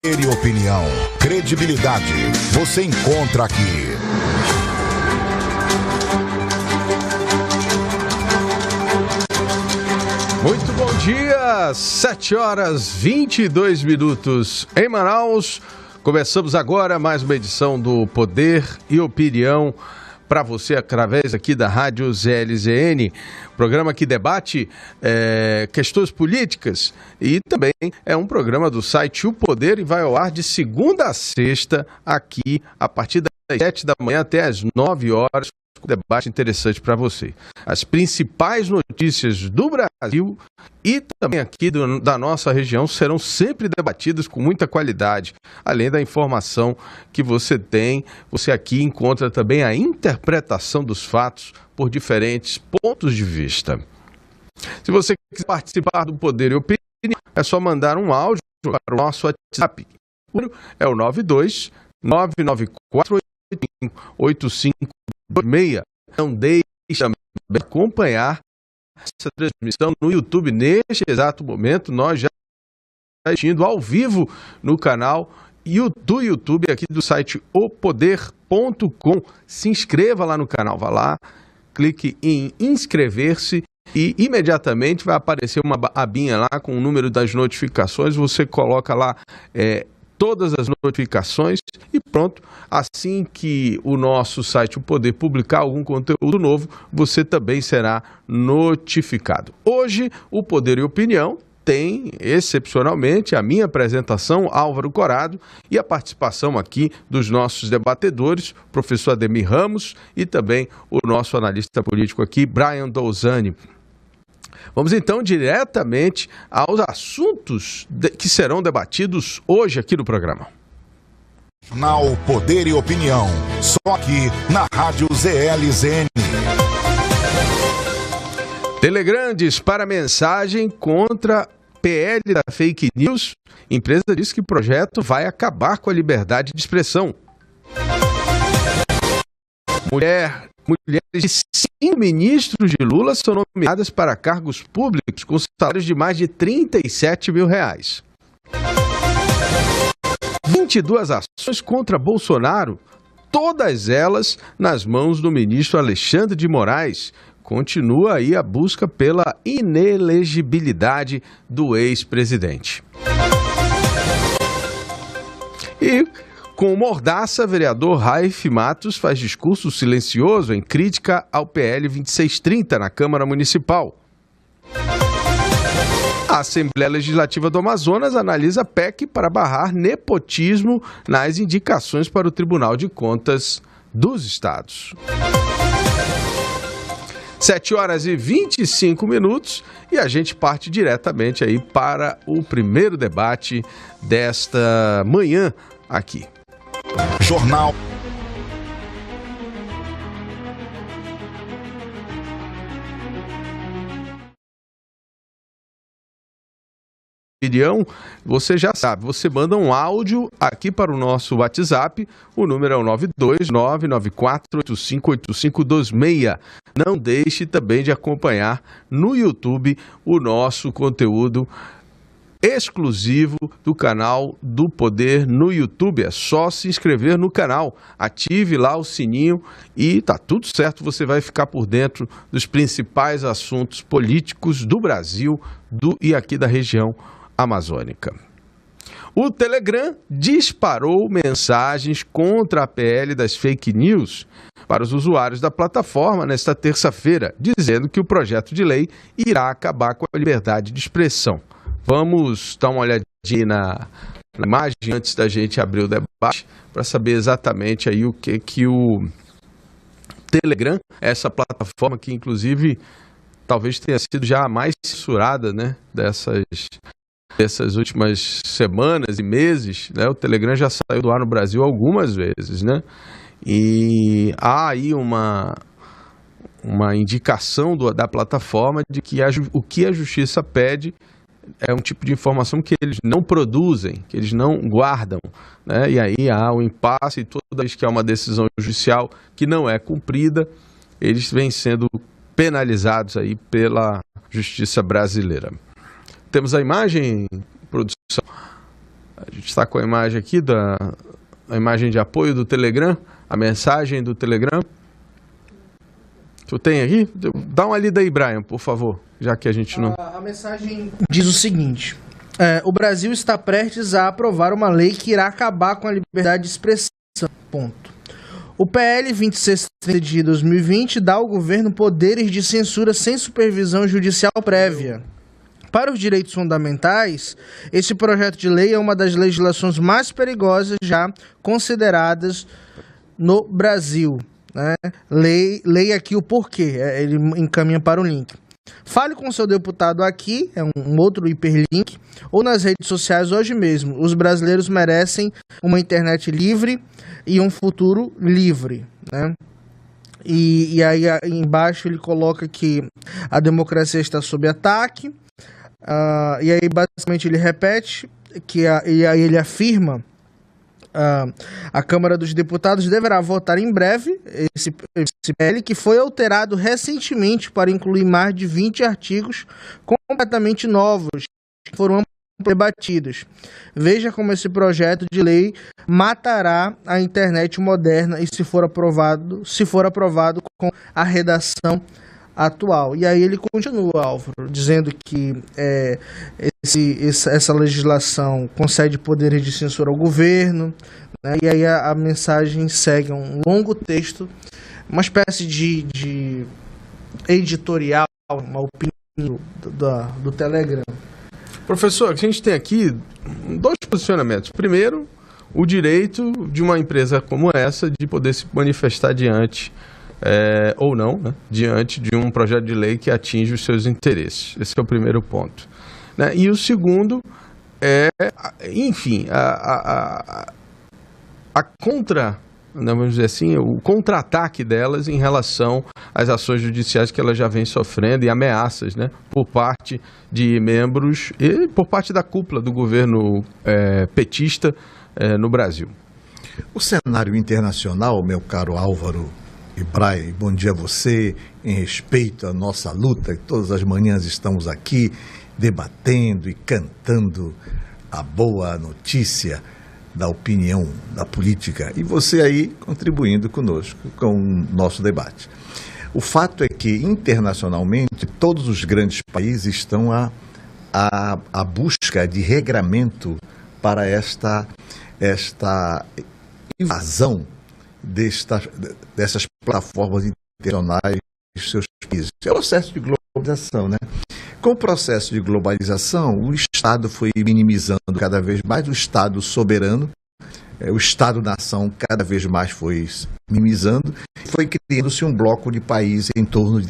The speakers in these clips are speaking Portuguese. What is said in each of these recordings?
e opinião, credibilidade, você encontra aqui. Muito bom dia, 7h22 em Manaus. Começamos agora mais uma edição do Poder e Opinião para você através aqui da Rádio ZLZN, programa que debate questões políticas e também é um programa do site O Poder e vai ao ar de segunda a sexta aqui a partir das 7 da manhã até as 9 horas. Um debate interessante para você. As principais notícias do Brasil e também aqui da nossa região serão sempre debatidas com muita qualidade, além da informação que você tem. Você aqui encontra também a interpretação dos fatos por diferentes pontos de vista. Se você quiser participar do Poder e Opinião, é só mandar um áudio para o nosso WhatsApp. É o 92-994-85-8526. Não deixe de acompanhar essa transmissão no YouTube. Neste exato momento, nós já estamos indo ao vivo no canal do YouTube, aqui do site opoder.com. Se inscreva lá no canal, vá lá, clique em inscrever-se e imediatamente vai aparecer uma abinha lá com o número das notificações. Você coloca lá todas as notificações e pronto, assim que o nosso site O Poder publicar algum conteúdo novo, você também será notificado. Hoje, o Poder e Opinião tem, excepcionalmente, a minha apresentação, Álvaro Corado, e a participação aqui dos nossos debatedores, professor Ademir Ramos e também o nosso analista político aqui, Brian Dolzani. Vamos então diretamente aos assuntos que serão debatidos hoje aqui no programa. Jornal Poder e Opinião, só aqui na Rádio ZLZN. Telegram dispara mensagem contra PL da fake news. Empresa diz que o projeto vai acabar com a liberdade de expressão. Mulheres de 5 ministros de Lula são nomeadas para cargos públicos com salários de mais de R$37 mil. 22 ações contra Bolsonaro, todas elas nas mãos do ministro Alexandre de Moraes. Continua aí a busca pela inelegibilidade do ex-presidente. E com mordaça, vereador Raif Matos faz discurso silencioso em crítica ao PL 2630 na Câmara Municipal. A Assembleia Legislativa do Amazonas analisa PEC para barrar nepotismo nas indicações para o Tribunal de Contas dos Estados. 7h25 e a gente parte diretamente aí para o primeiro debate desta manhã aqui. Jornal Opinião, você já sabe, você manda um áudio aqui para o nosso WhatsApp, o número é o 92994858526. Não deixe também de acompanhar no YouTube o nosso conteúdo exclusivo do canal do Poder no YouTube. É só se inscrever no canal, ative lá o sininho e tá tudo certo, você vai ficar por dentro dos principais assuntos políticos do Brasil e aqui da região amazônica. O Telegram disparou mensagens contra a PL das fake news para os usuários da plataforma nesta terça-feira, dizendo que o projeto de lei irá acabar com a liberdade de expressão. Vamos dar uma olhadinha na imagem antes da gente abrir o debate para saber exatamente aí o que o Telegram, essa plataforma que inclusive talvez tenha sido já a mais censurada, né, dessas últimas semanas e meses, né? O Telegram já saiu do ar no Brasil algumas vezes, né? E há aí uma indicação da plataforma de que o que a justiça pede é um tipo de informação que eles não produzem, que eles não guardam, né? E aí há um impasse, e toda vez que há uma decisão judicial que não é cumprida, eles vêm sendo penalizados aí pela justiça brasileira. Temos a imagem, produção. A gente está com a imagem aqui, a imagem de apoio do Telegram, a mensagem do Telegram. Tu tem aqui? Dá uma lida aí, Brian, por favor, já que a gente não... A mensagem diz o seguinte: o Brasil está prestes a aprovar uma lei que irá acabar com a liberdade de expressão. Ponto. O PL 2630 de 2020 dá ao governo poderes de censura sem supervisão judicial prévia. Para os direitos fundamentais, esse projeto de lei é uma das legislações mais perigosas já consideradas no Brasil. Né? Leia aqui o porquê, ele encaminha para o link. Fale com seu deputado aqui, é um outro hiperlink, ou nas redes sociais hoje mesmo. Os brasileiros merecem uma internet livre e um futuro livre, né? E aí embaixo ele coloca que a democracia está sob ataque, e aí basicamente ele repete, e aí ele afirma: a Câmara dos Deputados deverá votar em breve esse PL, que foi alterado recentemente para incluir mais de 20 artigos completamente novos que foram debatidos. Veja como esse projeto de lei matará a internet moderna e se for aprovado com a redação atual. E aí ele continua, Álvaro, dizendo que essa legislação concede poderes de censura ao governo, né? E aí a mensagem segue um longo texto, uma espécie de editorial, uma opinião do Telegram. Professor, a gente tem aqui 2 posicionamentos. Primeiro, o direito de uma empresa como essa de poder se manifestar diante ou não, né, diante de um projeto de lei que atinge os seus interesses. Esse é o primeiro ponto. Né? E o segundo é, enfim, vamos dizer assim, o contra-ataque delas em relação às ações judiciais que elas já vêm sofrendo e ameaças, né, por parte de membros e por parte da cúpula do governo petista no Brasil. O cenário internacional, meu caro Álvaro e Brian, bom dia a você, em respeito à nossa luta, que todas as manhãs estamos aqui debatendo e cantando a boa notícia da opinião, da política, e você aí contribuindo conosco com o nosso debate. O fato é que, internacionalmente, todos os grandes países estão à busca de regramento para esta invasão dessas plataformas internacionais dos seus países. É o processo de globalização, né? Com o processo de globalização, o Estado foi minimizando cada vez mais, o Estado soberano, o Estado-nação cada vez mais foi minimizando, foi criando-se um bloco de países em torno de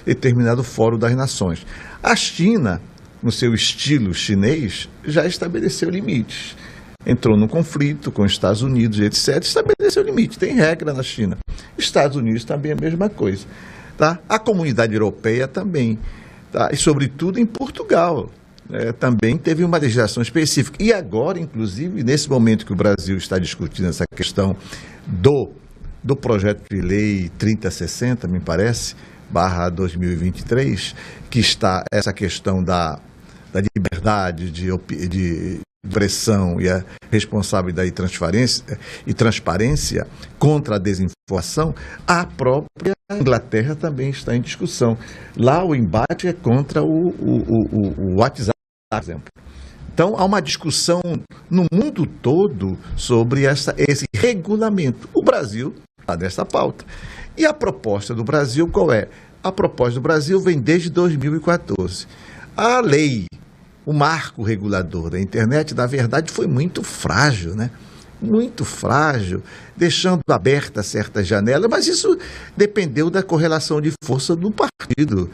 determinado fórum das nações. A China, no seu estilo chinês, já estabeleceu limites. Entrou num conflito com os Estados Unidos, etc., estabeleceu limite, tem regra na China. Estados Unidos também é a mesma coisa. Tá? A comunidade europeia também. Tá? E, sobretudo, em Portugal, também teve uma legislação específica. E agora, inclusive, nesse momento que o Brasil está discutindo essa questão do projeto de lei 3060, me parece, /2023, que está essa questão da liberdade de expressão e a responsabilidade e transparência contra a desinformação, a própria Inglaterra também está em discussão. Lá o embate é contra o WhatsApp, por exemplo. Então há uma discussão no mundo todo sobre esse regulamento. O Brasil está nessa pauta. E a proposta do Brasil qual é? A proposta do Brasil vem desde 2014. A lei, o marco regulador da internet, na verdade, foi muito frágil, né? Muito frágil, deixando aberta certas janelas, mas isso dependeu da correlação de força do partido,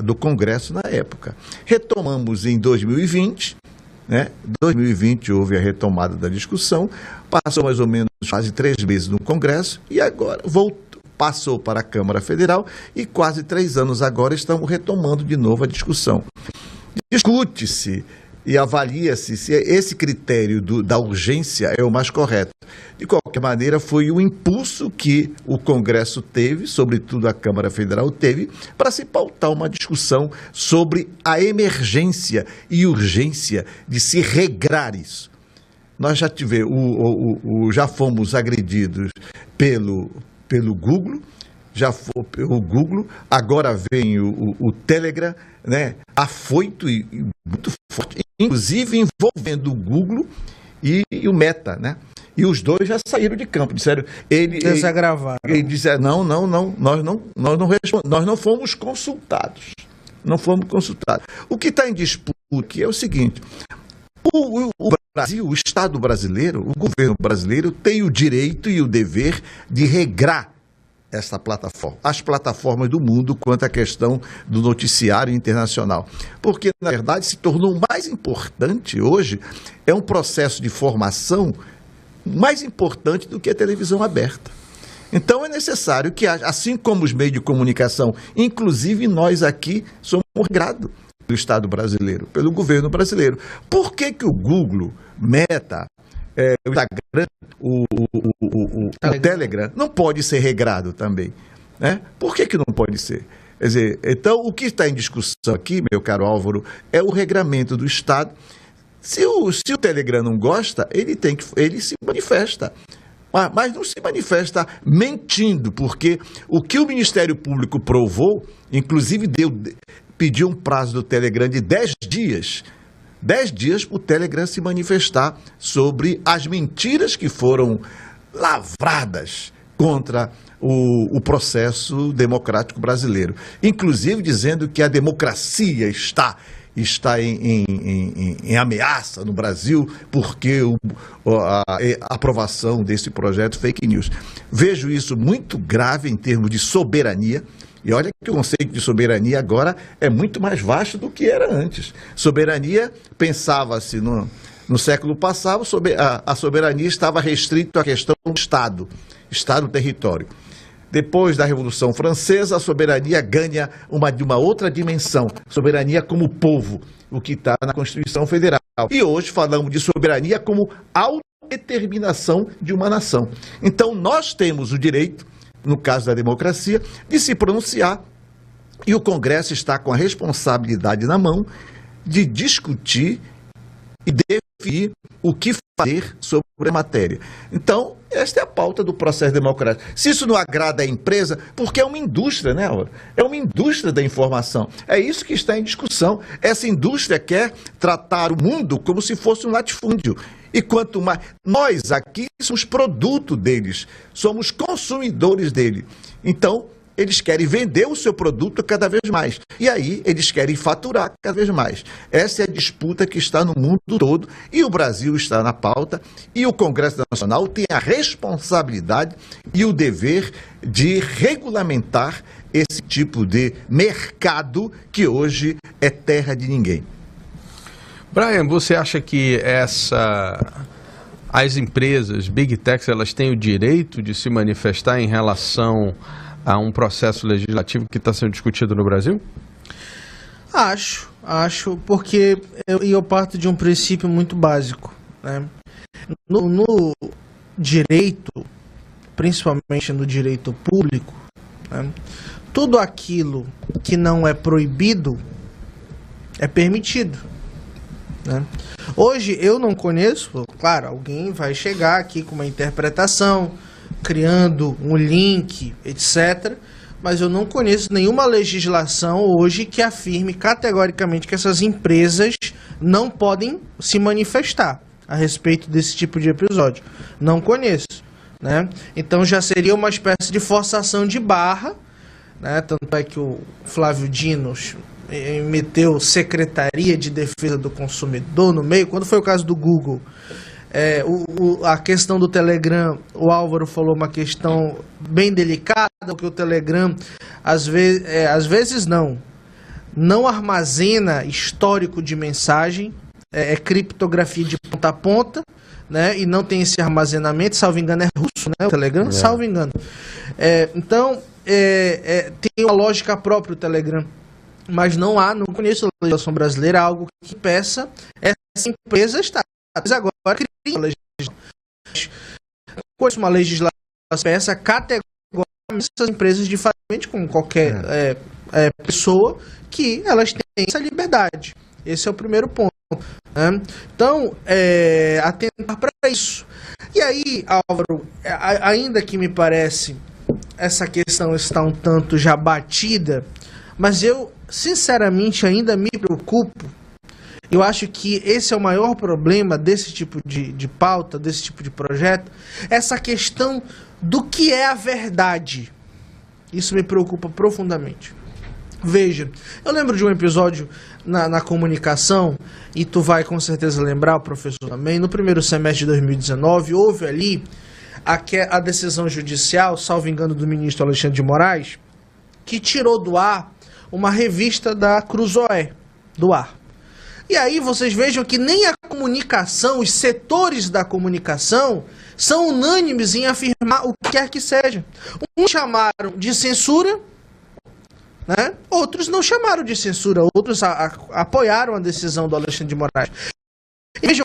do Congresso na época. Retomamos em 2020, né? 2020 houve a retomada da discussão, passou mais ou menos quase 3 meses no Congresso e agora passou para a Câmara Federal e quase 3 anos agora estamos retomando de novo a discussão. Discute-se e avalia-se se esse critério da urgência é o mais correto. De qualquer maneira, foi o impulso que o Congresso teve, sobretudo a Câmara Federal teve, para se pautar uma discussão sobre a emergência e urgência de se regrar isso. Nós já tivemos, já fomos agredidos pelo Google, já foi o Google, agora vem o Telegram, né, afoito e muito forte, inclusive envolvendo o Google e o Meta, né? E os dois já saíram de campo, disseram, ele disse, não, nós não fomos consultados. Não fomos consultados. O que está em disputa aqui é o seguinte: o Brasil, o Estado brasileiro, o governo brasileiro tem o direito e o dever de regrar essa plataforma, as plataformas do mundo quanto à questão do noticiário internacional. Porque, na verdade, se tornou mais importante hoje, é um processo de formação mais importante do que a televisão aberta. Então é necessário que, assim como os meios de comunicação, inclusive nós aqui, somos regrados do Estado brasileiro, pelo governo brasileiro. Por que o Google, Meta, o Instagram, o Telegram não pode ser regrado também, né? Por que não pode ser? Quer dizer, então o que está em discussão aqui, meu caro Álvaro, é o regramento do Estado. Se o Telegram não gosta, ele se manifesta. Mas não se manifesta mentindo, porque o que o Ministério Público provou, inclusive pediu um prazo do Telegram de 10 dias, 10 dias para o Telegram se manifestar sobre as mentiras que foram lavradas contra o processo democrático brasileiro. Inclusive dizendo que a democracia está em ameaça no Brasil porque a aprovação desse projeto fake news. Vejo isso muito grave em termos de soberania. E olha que o conceito de soberania agora é muito mais vasto do que era antes. Soberania, pensava-se no século passado, a soberania estava restrita à questão do Estado-território. Depois da Revolução Francesa, a soberania ganha de uma outra dimensão, soberania como povo, o que está na Constituição Federal. E hoje falamos de soberania como autodeterminação de uma nação. Então nós temos o direito, no caso da democracia, de se pronunciar, e o Congresso está com a responsabilidade na mão de discutir e definir o que fazer sobre a matéria. Então, esta é a pauta do processo democrático. Se isso não agrada à empresa, porque é uma indústria, né, Aura? É uma indústria da informação. É isso que está em discussão. Essa indústria quer tratar o mundo como se fosse um latifúndio. E quanto mais... Nós aqui somos produto deles, somos consumidores dele. Então, eles querem vender o seu produto cada vez mais. E aí, eles querem faturar cada vez mais. Essa é a disputa que está no mundo todo, e o Brasil está na pauta, e o Congresso Nacional tem a responsabilidade e o dever de regulamentar esse tipo de mercado que hoje é terra de ninguém. Brian, você acha que as empresas, Big Techs, elas têm o direito de se manifestar em relação a um processo legislativo que está sendo discutido no Brasil? Acho, porque eu parto de um princípio muito básico, né? No direito, principalmente no direito público, né, tudo aquilo que não é proibido é permitido, né? Hoje eu não conheço, claro, alguém vai chegar aqui com uma interpretação, criando um link, etc. Mas eu não conheço nenhuma legislação hoje que afirme categoricamente que essas empresas não podem se manifestar a respeito desse tipo de episódio. Não conheço, né? Então já seria uma espécie de forçação de barra, né? Tanto é que o Flávio Dino meteu Secretaria de Defesa do Consumidor no meio, quando foi o caso do Google. A questão do Telegram, o Álvaro falou uma questão bem delicada, que o Telegram às vezes não armazena histórico de mensagem, é criptografia de ponta a ponta, né? E não tem esse armazenamento, salvo engano é russo, né? O Telegram, salvo engano. Então tem uma lógica própria o Telegram, mas não conheço a legislação brasileira algo que impeça essa empresa estar agora criando legislação. conheço uma legislação essa categoricamente essas empresas diferentemente com qualquer pessoa que elas têm essa liberdade. Esse é o primeiro ponto. Né? Então, atentar para isso. E aí, Álvaro, ainda que me parece essa questão está um tanto já batida, mas eu, sinceramente, ainda me preocupo. Eu acho que esse é o maior problema desse tipo de pauta, desse tipo de projeto, essa questão do que é a verdade. Isso me preocupa profundamente. Veja, eu lembro de um episódio na comunicação, e tu vai com certeza lembrar, o professor também, no primeiro semestre de 2019, houve ali a decisão judicial, salvo engano, do ministro Alexandre de Moraes, que tirou do ar uma revista da Cruzoé, do ar. E aí vocês vejam que nem a comunicação, os setores da comunicação, são unânimes em afirmar o que quer que seja. Uns chamaram de censura, né? Outros não chamaram de censura, outros apoiaram a decisão do Alexandre de Moraes. E vejam,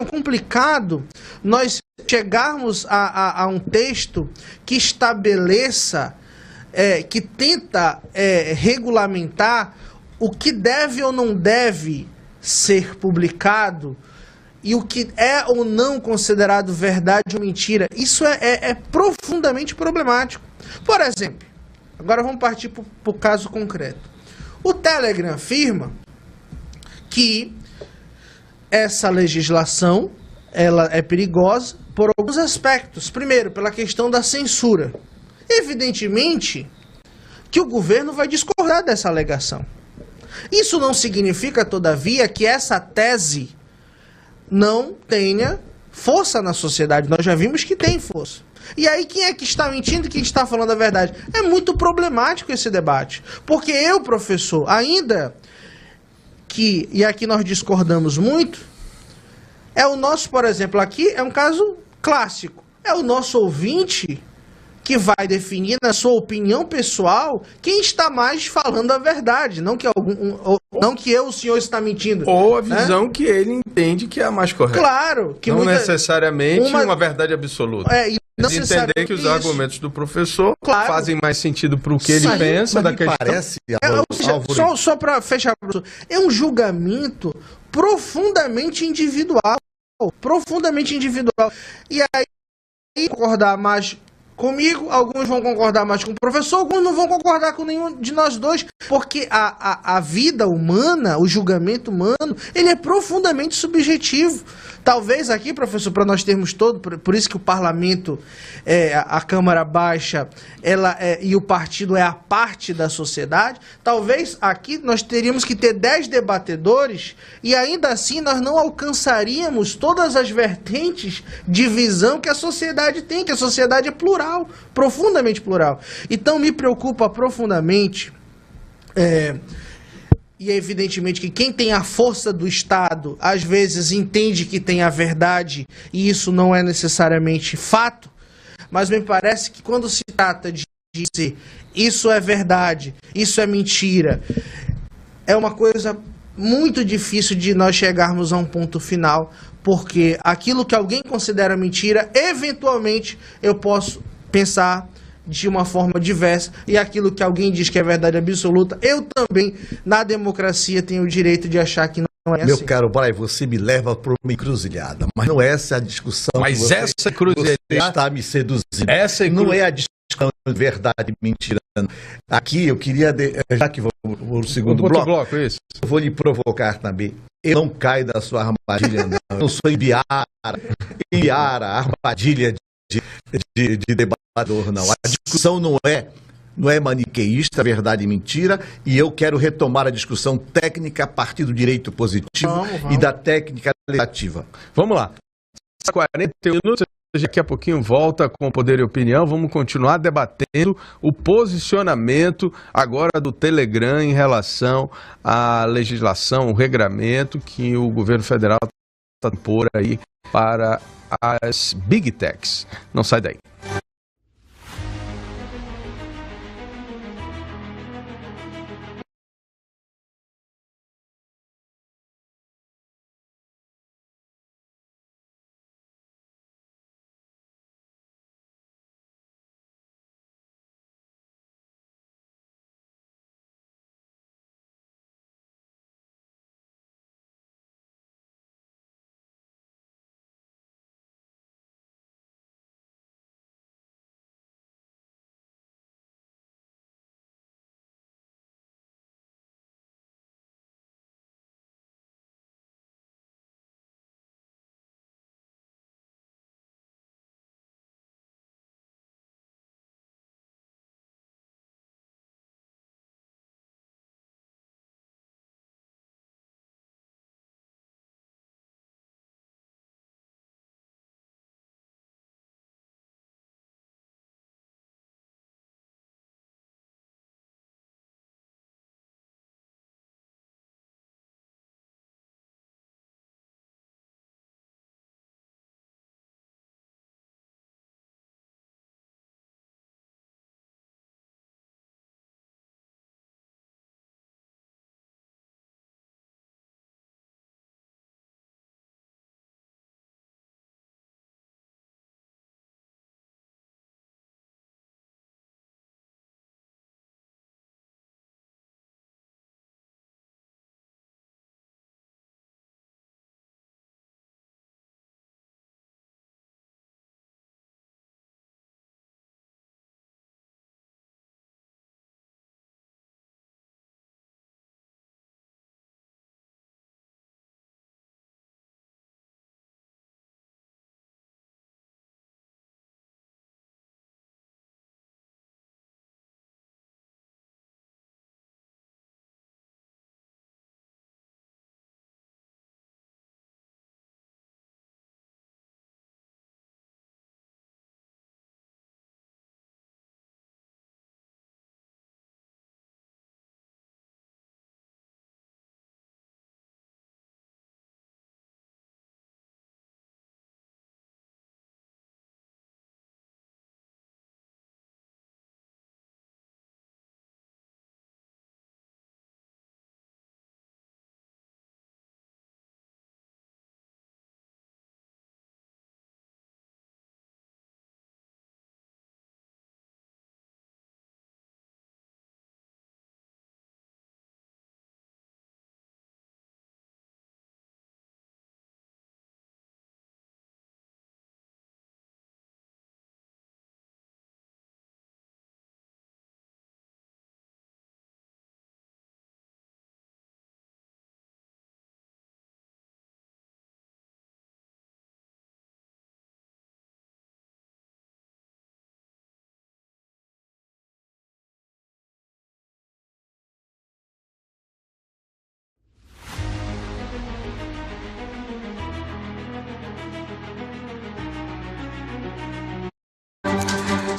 é complicado nós chegarmos a um texto que estabeleça, que tenta regulamentar o que deve ou não deve ser publicado e o que é ou não considerado verdade ou mentira. Isso é profundamente problemático. Por exemplo, agora vamos partir para o caso concreto. O Telegram afirma que essa legislação ela é perigosa por alguns aspectos. Primeiro, pela questão da censura. Evidentemente que o governo vai discordar dessa alegação. Isso não significa, todavia, que essa tese não tenha força na sociedade. Nós já vimos que tem força. E aí, quem é que está mentindo e quem está falando a verdade? É muito problemático esse debate. Porque eu, professor, ainda que, e aqui nós discordamos muito, é o nosso, por exemplo, aqui é um caso clássico. É o nosso ouvinte que vai definir, na sua opinião pessoal, quem está mais falando a verdade, não que o senhor está mentindo. Ou a visão que ele entende que é a mais correta. Claro. Que não necessariamente uma verdade absoluta. E não entender que os argumentos do professor fazem mais sentido para o que ele pensa da questão. Parece, só para fechar, professor, é um julgamento profundamente individual. Profundamente individual. E aí, concordar mais comigo, alguns vão concordar mais com o professor, alguns não vão concordar com nenhum de nós dois, porque a vida humana, o julgamento humano, ele é profundamente subjetivo. Talvez aqui, professor, para nós termos todo, por isso que o parlamento, a Câmara Baixa, e o partido é a parte da sociedade, talvez aqui nós teríamos que ter 10 debatedores e ainda assim nós não alcançaríamos todas as vertentes de visão que a sociedade tem, que a sociedade é plural, profundamente plural. Então me preocupa profundamente, e é evidentemente que quem tem a força do Estado, às vezes entende que tem a verdade, e isso não é necessariamente fato, mas me parece que quando se trata de dizer isso é verdade, isso é mentira, é uma coisa muito difícil de nós chegarmos a um ponto final, porque aquilo que alguém considera mentira, eventualmente eu posso pensar de uma forma diversa, e aquilo que alguém diz que é verdade absoluta, eu também, na democracia, tenho o direito de achar que não é assim. Meu caro Brian, você me leva para uma encruzilhada, mas não é essa a discussão. Mas você, essa encruzilhada você está me seduzindo. Não é a discussão de verdade e mentira. Aqui eu queria, já que vou no segundo bloco, isso. Eu vou lhe provocar também. Eu não caio da sua armadilha, não. Eu não sou Ibiara, armadilha de debatedor, não. A discussão não é maniqueísta, verdade e mentira, e eu quero retomar a discussão técnica a partir do direito positivo e da técnica legislativa. Vamos lá. 41 minutos, daqui a pouquinho volta com Poder e Opinião. Vamos continuar debatendo o posicionamento agora do Telegram em relação à legislação, o regramento que o governo federal está por aí para as Big Techs. Não sai daí.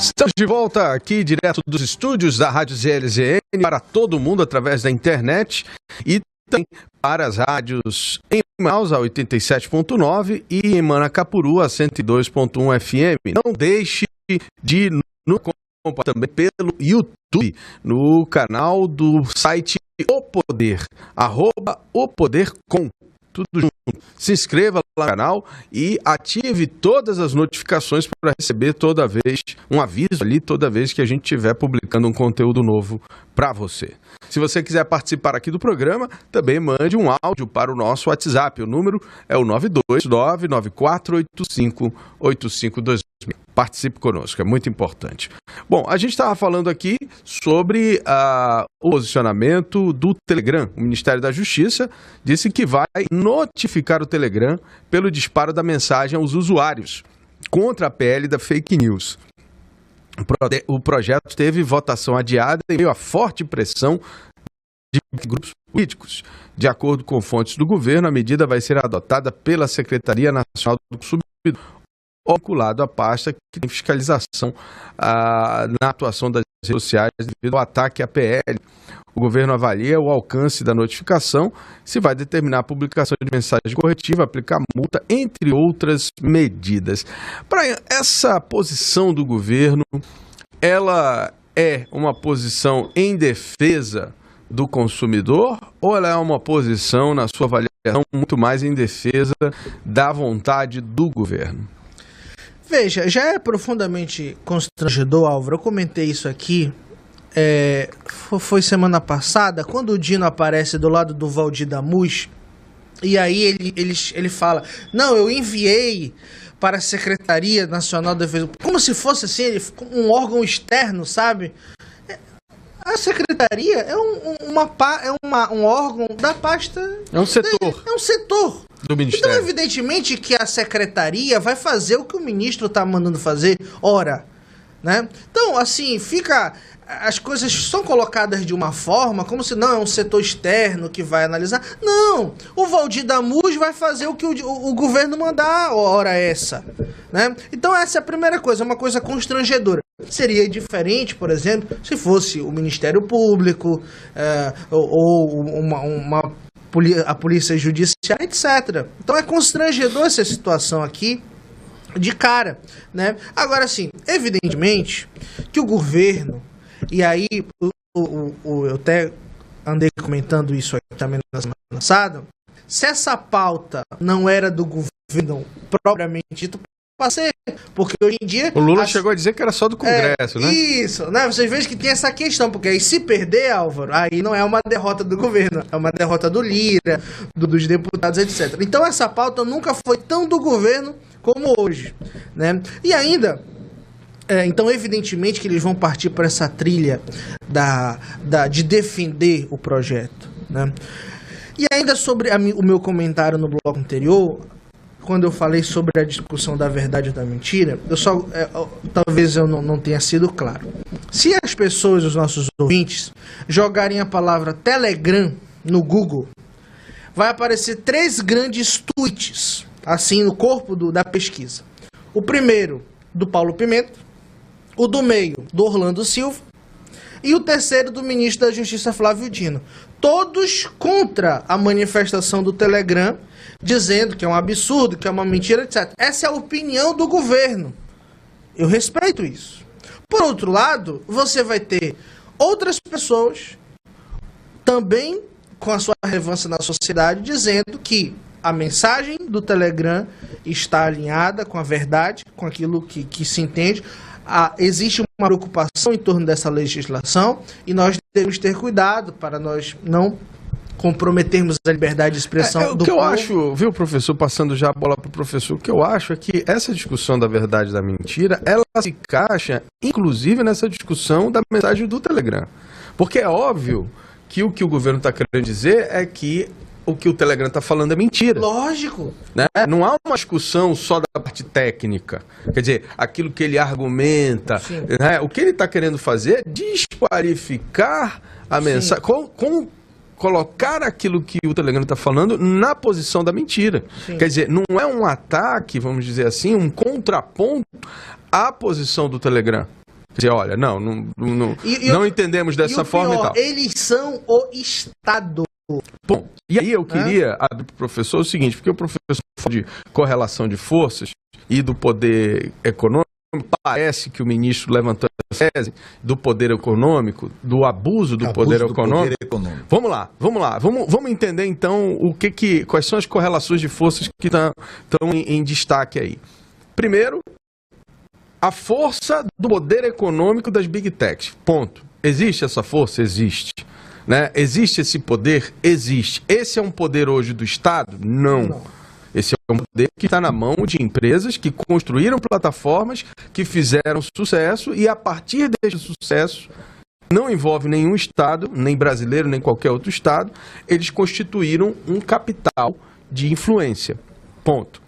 Estamos de volta aqui, direto dos estúdios da Rádio ZLZN, para todo mundo através da internet e também para as rádios em Manaus, a 87.9 e em Manacapuru, a 102.1 FM. Não deixe de nos acompanhar também pelo YouTube, no canal do site O Poder, @opoder.com. Tudo junto. Se inscreva lá no canal e ative todas as notificações para receber toda vez, um aviso ali toda vez que a gente estiver publicando um conteúdo novo para você. Se você quiser participar aqui do programa, também mande um áudio para o nosso WhatsApp. O número é o 92994858526. Participe conosco, é muito importante. Bom, a gente estava falando aqui sobre o posicionamento do Telegram. O Ministério da Justiça disse que vai notificar o Telegram pelo disparo da mensagem aos usuários contra a PL da fake news. O projeto teve votação adiada em meio à forte pressão de grupos políticos. De acordo com fontes do governo, a medida vai ser adotada pela Secretaria Nacional do Consumidor, vinculado à pasta que tem fiscalização na atuação das redes sociais devido ao ataque à PL. O governo avalia o alcance da notificação, se vai determinar a publicação de mensagem corretiva, aplicar multa, entre outras medidas. Para essa posição do governo, ela é uma posição em defesa do consumidor ou ela é uma posição, na sua avaliação, muito mais em defesa da vontade do governo? Veja, já é profundamente constrangedor, Álvaro. Eu comentei isso aqui, foi semana passada, quando o Dino aparece do lado do Valdir Damus, e aí ele fala, não, eu enviei para a Secretaria Nacional de Defesa, como se fosse assim, um órgão externo, sabe? A secretaria é um órgão da pasta... É um setor. É um setor do Ministério. Então, evidentemente que a secretaria vai fazer o que o ministro está mandando fazer, ora, né? Então, assim, as coisas são colocadas de uma forma como se não é um setor externo que vai analisar. Não, o Valdir Damus vai fazer o que o governo mandar, ora essa, né? Então essa é a primeira coisa, uma coisa constrangedora. Seria diferente, por exemplo, se fosse o Ministério Público ou a Polícia Judiciária, etc. Então é constrangedor essa situação aqui de cara, né? Agora sim, evidentemente que o governo, e aí eu até andei comentando isso aqui também na semana passada, se essa pauta não era do governo propriamente dito, passei, porque hoje em dia... O Lula chegou a dizer que era só do Congresso, né? Isso, né? Vocês veem que tem essa questão, porque aí se perder, Álvaro, aí não é uma derrota do governo, é uma derrota do Lira, dos deputados, etc. Então essa pauta nunca foi tão do governo como hoje, né? E ainda... então, evidentemente que eles vão partir para essa trilha de defender o projeto, né? E ainda sobre o meu comentário no bloco anterior, quando eu falei sobre a discussão da verdade ou da mentira, talvez eu não tenha sido claro. Se as pessoas, os nossos ouvintes, jogarem a palavra Telegram no Google, vai aparecer 3 grandes tweets, assim, no corpo da pesquisa. O primeiro, do Paulo Pimenta, o do meio, do Orlando Silva, e o terceiro, do ministro da Justiça, Flávio Dino. Todos contra a manifestação do Telegram, dizendo que é um absurdo, que é uma mentira, etc. Essa é a opinião do governo. Eu respeito isso. Por outro lado, você vai ter outras pessoas, também com a sua relevância na sociedade, dizendo que a mensagem do Telegram está alinhada com a verdade, com aquilo que se entende. Existe uma preocupação em torno dessa legislação e nós devemos ter cuidado para nós não comprometermos a liberdade de expressão do povo. O que eu acho, viu, professor, passando já a bola para o professor, o que eu acho é que essa discussão da verdade e da mentira, ela se encaixa, inclusive, nessa discussão da mensagem do Telegram. Porque é óbvio que o que o governo está querendo dizer é que o que o Telegram está falando é mentira. Lógico. Né? Não há uma discussão só da parte técnica. Quer dizer, aquilo que ele argumenta. Né? O que ele está querendo fazer é desqualificar a mensagem. Colocar aquilo que o Telegram está falando na posição da mentira. Sim. Quer dizer, não é um ataque, vamos dizer assim, um contraponto à posição do Telegram. Dizer, olha, não entendemos dessa forma e tal. Eles são o Estado. Bom, e aí eu queria abrir para o professor o seguinte, porque o professor falou de correlação de forças e do poder econômico, parece que o ministro levantou essa tese do poder econômico, do abuso do poder econômico. Vamos lá, vamos entender então quais são as correlações de forças que estão em destaque aí. Primeiro, a força do poder econômico das Big Techs, ponto. Existe essa força? Existe. Né? Existe esse poder? Existe. Esse é um poder hoje do Estado? Não. Esse é um poder que está na mão de empresas que construíram plataformas, que fizeram sucesso e a partir desse sucesso, não envolve nenhum Estado, nem brasileiro, nem qualquer outro Estado, eles constituíram um capital de influência. Ponto.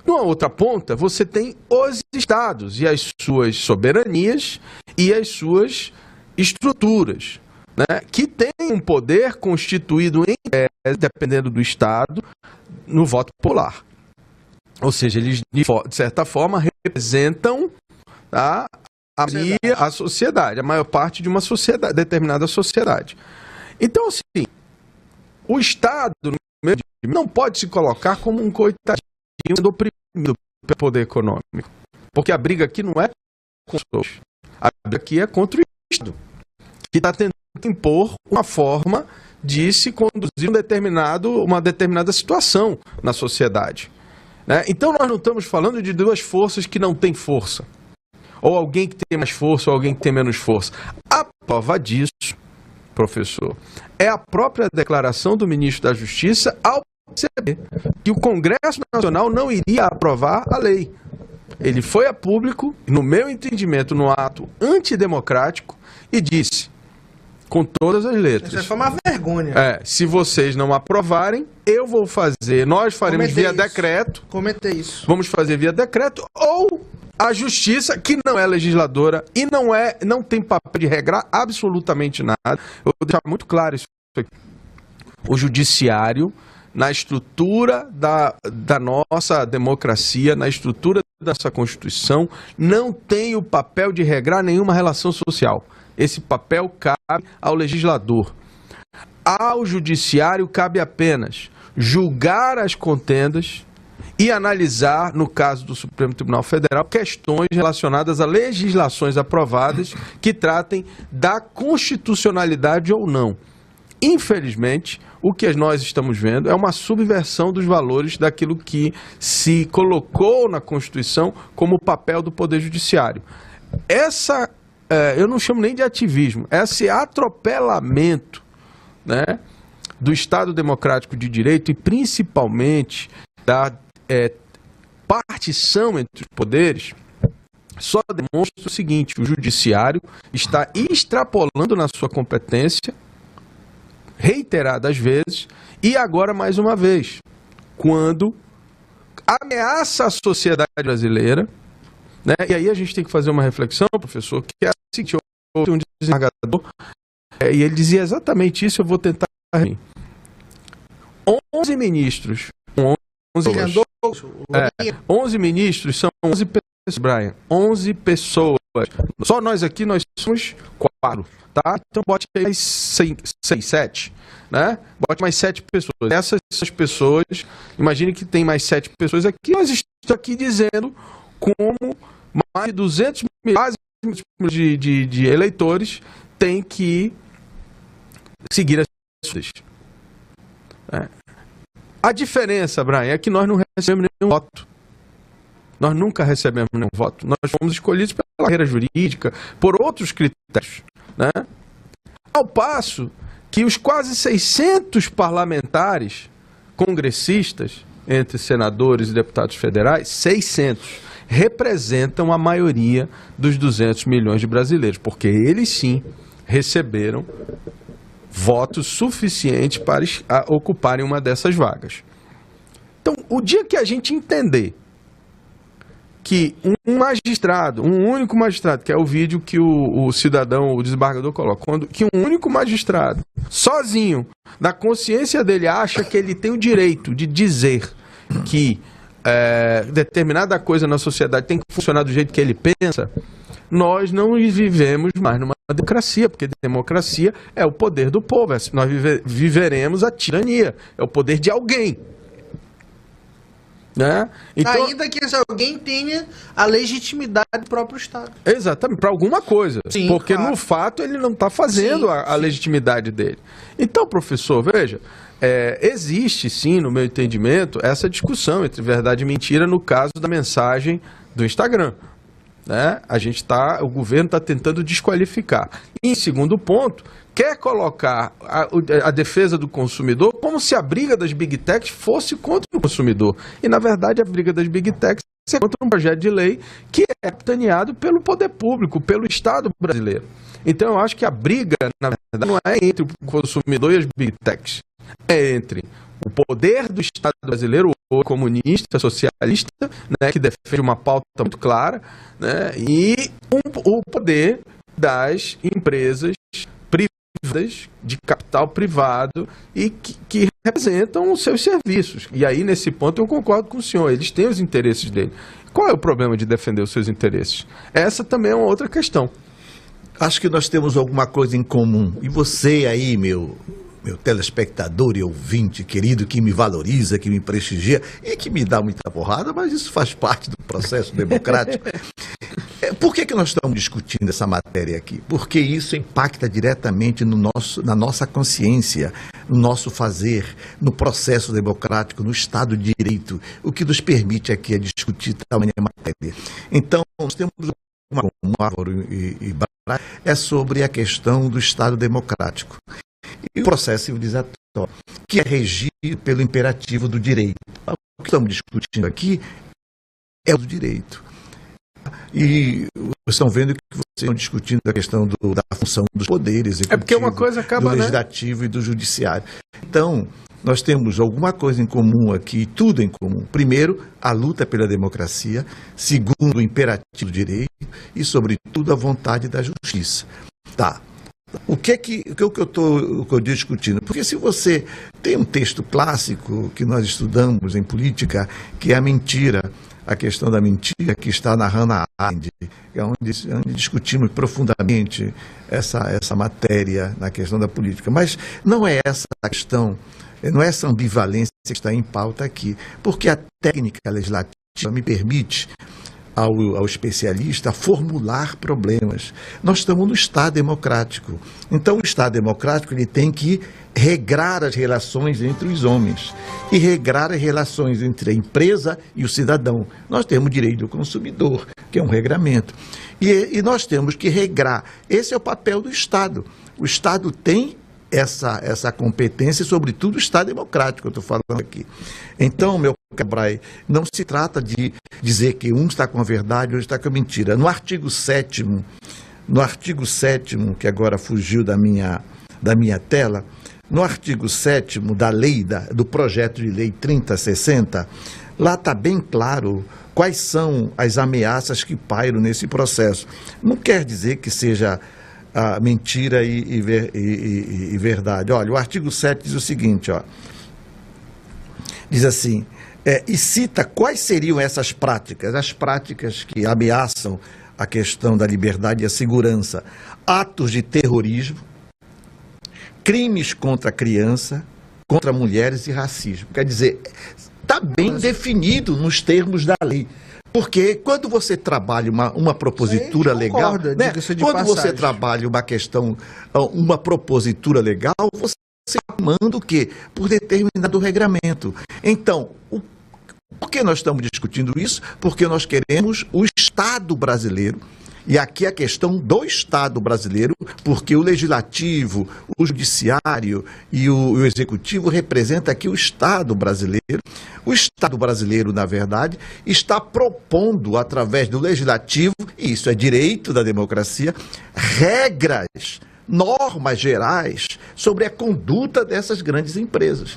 Numa outra ponta, você tem os Estados e as suas soberanias e as suas estruturas, né, que têm um poder constituído em tese, dependendo do Estado, no voto popular. Ou seja, eles, de certa forma, representam a sociedade, a maior parte de uma sociedade, determinada sociedade. Então, assim, o Estado não pode se colocar como um coitadinho do oprimido pelo poder econômico. Porque a briga aqui não é contra os outros. A briga aqui é contra o Estado, que está tentando impor uma forma de se conduzir uma determinada situação na sociedade. Né? Então nós não estamos falando de duas forças que não têm força. Ou alguém que tem mais força, ou alguém que tem menos força. A prova disso, professor, é a própria declaração do ministro da Justiça ao perceber que o Congresso Nacional não iria aprovar a lei. Ele foi a público, no meu entendimento, no ato antidemocrático, e disse, com todas as letras. Isso foi uma vergonha. Se vocês não aprovarem, eu vou fazer, nós faremos via decreto. Comentei isso. Vamos fazer via decreto, ou a Justiça, que não é legisladora e não tem papel de regrar absolutamente nada. Eu vou deixar muito claro isso aqui. O Judiciário, na estrutura da nossa democracia, na estrutura da nossa Constituição, não tem o papel de regrar nenhuma relação social. Esse papel cabe ao legislador. Ao Judiciário cabe apenas julgar as contendas e analisar, no caso do Supremo Tribunal Federal, questões relacionadas a legislações aprovadas que tratem da constitucionalidade ou não. Infelizmente, o que nós estamos vendo é uma subversão dos valores daquilo que se colocou na Constituição como papel do Poder Judiciário. Eu não chamo nem de ativismo, esse atropelamento, né, do Estado Democrático de Direito e principalmente da partição entre os poderes, só demonstra o seguinte: o Judiciário está extrapolando na sua competência reiteradas vezes e agora mais uma vez, quando ameaça a sociedade brasileira, né? E aí a gente tem que fazer uma reflexão, professor, que é assim, que eu um desembargador, e ele dizia exatamente isso, eu vou tentar 11 ministros, 11 ministros são 11 pessoas, Brian, 11 pessoas. Só nós aqui, nós somos 4, tá? Então bote aí mais 6, 7, né? Bote mais 7 pessoas. Essas pessoas, imagine que tem mais 7 pessoas aqui, nós estamos aqui dizendo como mais de 200 milhões de eleitores têm que seguir as pessoas. A diferença, Brian, é que nós não recebemos nenhum voto. Nós nunca recebemos nenhum voto. Nós fomos escolhidos pela carreira jurídica, por outros critérios, né? Ao passo que os quase 600 parlamentares congressistas, entre senadores e deputados federais, 600, representam a maioria dos 200 milhões de brasileiros, porque eles sim receberam votos suficientes para ocuparem uma dessas vagas. Então, o dia que a gente entender que um único magistrado, que é o vídeo que o cidadão, o desembargador coloca, que um único magistrado, sozinho, na consciência dele, acha que ele tem o direito de dizer que determinada coisa na sociedade tem que funcionar do jeito que ele pensa, nós não vivemos mais numa democracia, porque democracia é o poder do povo, nós viveremos a tirania, é o poder de alguém. Né? Então, ainda que alguém tenha a legitimidade do próprio Estado. Exatamente, para alguma coisa. Sim, porque claro, no fato ele não está fazendo a legitimidade dele. Então, professor, veja, existe sim, no meu entendimento, essa discussão entre verdade e mentira no caso da mensagem do Instagram. Né? O governo está tentando desqualificar. E, em segundo ponto, quer colocar a defesa do consumidor como se a briga das Big Techs fosse contra o consumidor. E, na verdade, a briga das Big Techs é contra um projeto de lei que é capitaneado pelo poder público, pelo Estado brasileiro. Então, eu acho que a briga, na verdade, não é entre o consumidor e as Big Techs. É entre o poder do Estado brasileiro, o comunista, socialista, né, que defende uma pauta muito clara, né, e o poder das empresas privadas, de capital privado, e que representam os seus serviços. E aí, nesse ponto, eu concordo com o senhor, eles têm os interesses dele. Qual é o problema de defender os seus interesses? Essa também é uma outra questão. Acho que nós temos alguma coisa em comum. E você aí, meu telespectador e ouvinte querido, que me valoriza, que me prestigia e que me dá muita porrada, mas isso faz parte do processo democrático. Por que nós estamos discutindo essa matéria aqui? Porque isso impacta diretamente na nossa consciência, no nosso fazer, no processo democrático, no Estado de Direito, o que nos permite aqui é discutir tamanha matéria. Então, nós temos uma árvore e é sobre a questão do Estado democrático. E o processo civilizatório, que é regido pelo imperativo do direito. O que estamos discutindo aqui é o do direito. E vocês estão vendo que vocês estão discutindo a questão da função dos poderes executivo, porque uma coisa acaba, do legislativo, né? E do judiciário. Então, nós temos alguma coisa em comum aqui, tudo em comum. Primeiro, a luta pela democracia. Segundo, o imperativo do direito. E, sobretudo, a vontade da justiça. Tá. O que eu estou discutindo? Porque se você tem um texto clássico que nós estudamos em política, que é a mentira, a questão da mentira, que está na Hannah Arendt, é onde discutimos profundamente essa matéria na questão da política. Mas não é essa a questão, não é essa ambivalência que está em pauta aqui, porque a técnica legislativa me permite ao especialista formular problemas. Nós estamos no Estado democrático. Então, o Estado democrático ele tem que regrar as relações entre os homens e regrar as relações entre a empresa e o cidadão. Nós temos o direito do consumidor, que é um regramento. E nós temos que regrar. Esse é o papel do Estado. O Estado tem essa competência e, sobretudo, o Estado democrático, eu estou falando aqui. Então, meu Cabral, não se trata de dizer que um está com a verdade ou está com a mentira. No artigo 7º, que agora fugiu da minha tela, no artigo 7º da lei, do projeto de lei 3060, lá está bem claro quais são as ameaças que pairam nesse processo. Não quer dizer que seja mentira e verdade. Olha, o artigo 7 diz o seguinte, diz assim, e cita quais seriam essas práticas, as práticas que ameaçam a questão da liberdade e a segurança: atos de terrorismo, crimes contra a criança, contra mulheres e racismo. Quer dizer, está bem definido nos termos da lei. Porque quando você trabalha uma propositura legal, né? Quando você trabalha uma questão, uma propositura legal, você está amando o quê? Por determinado regramento. Então, por que nós estamos discutindo isso? Porque nós queremos o Estado brasileiro. E aqui a questão do Estado brasileiro, porque o Legislativo, o Judiciário e o Executivo representam aqui o Estado brasileiro. O Estado brasileiro, na verdade, está propondo, através do Legislativo, e isso é direito da democracia, regras, normas gerais sobre a conduta dessas grandes empresas.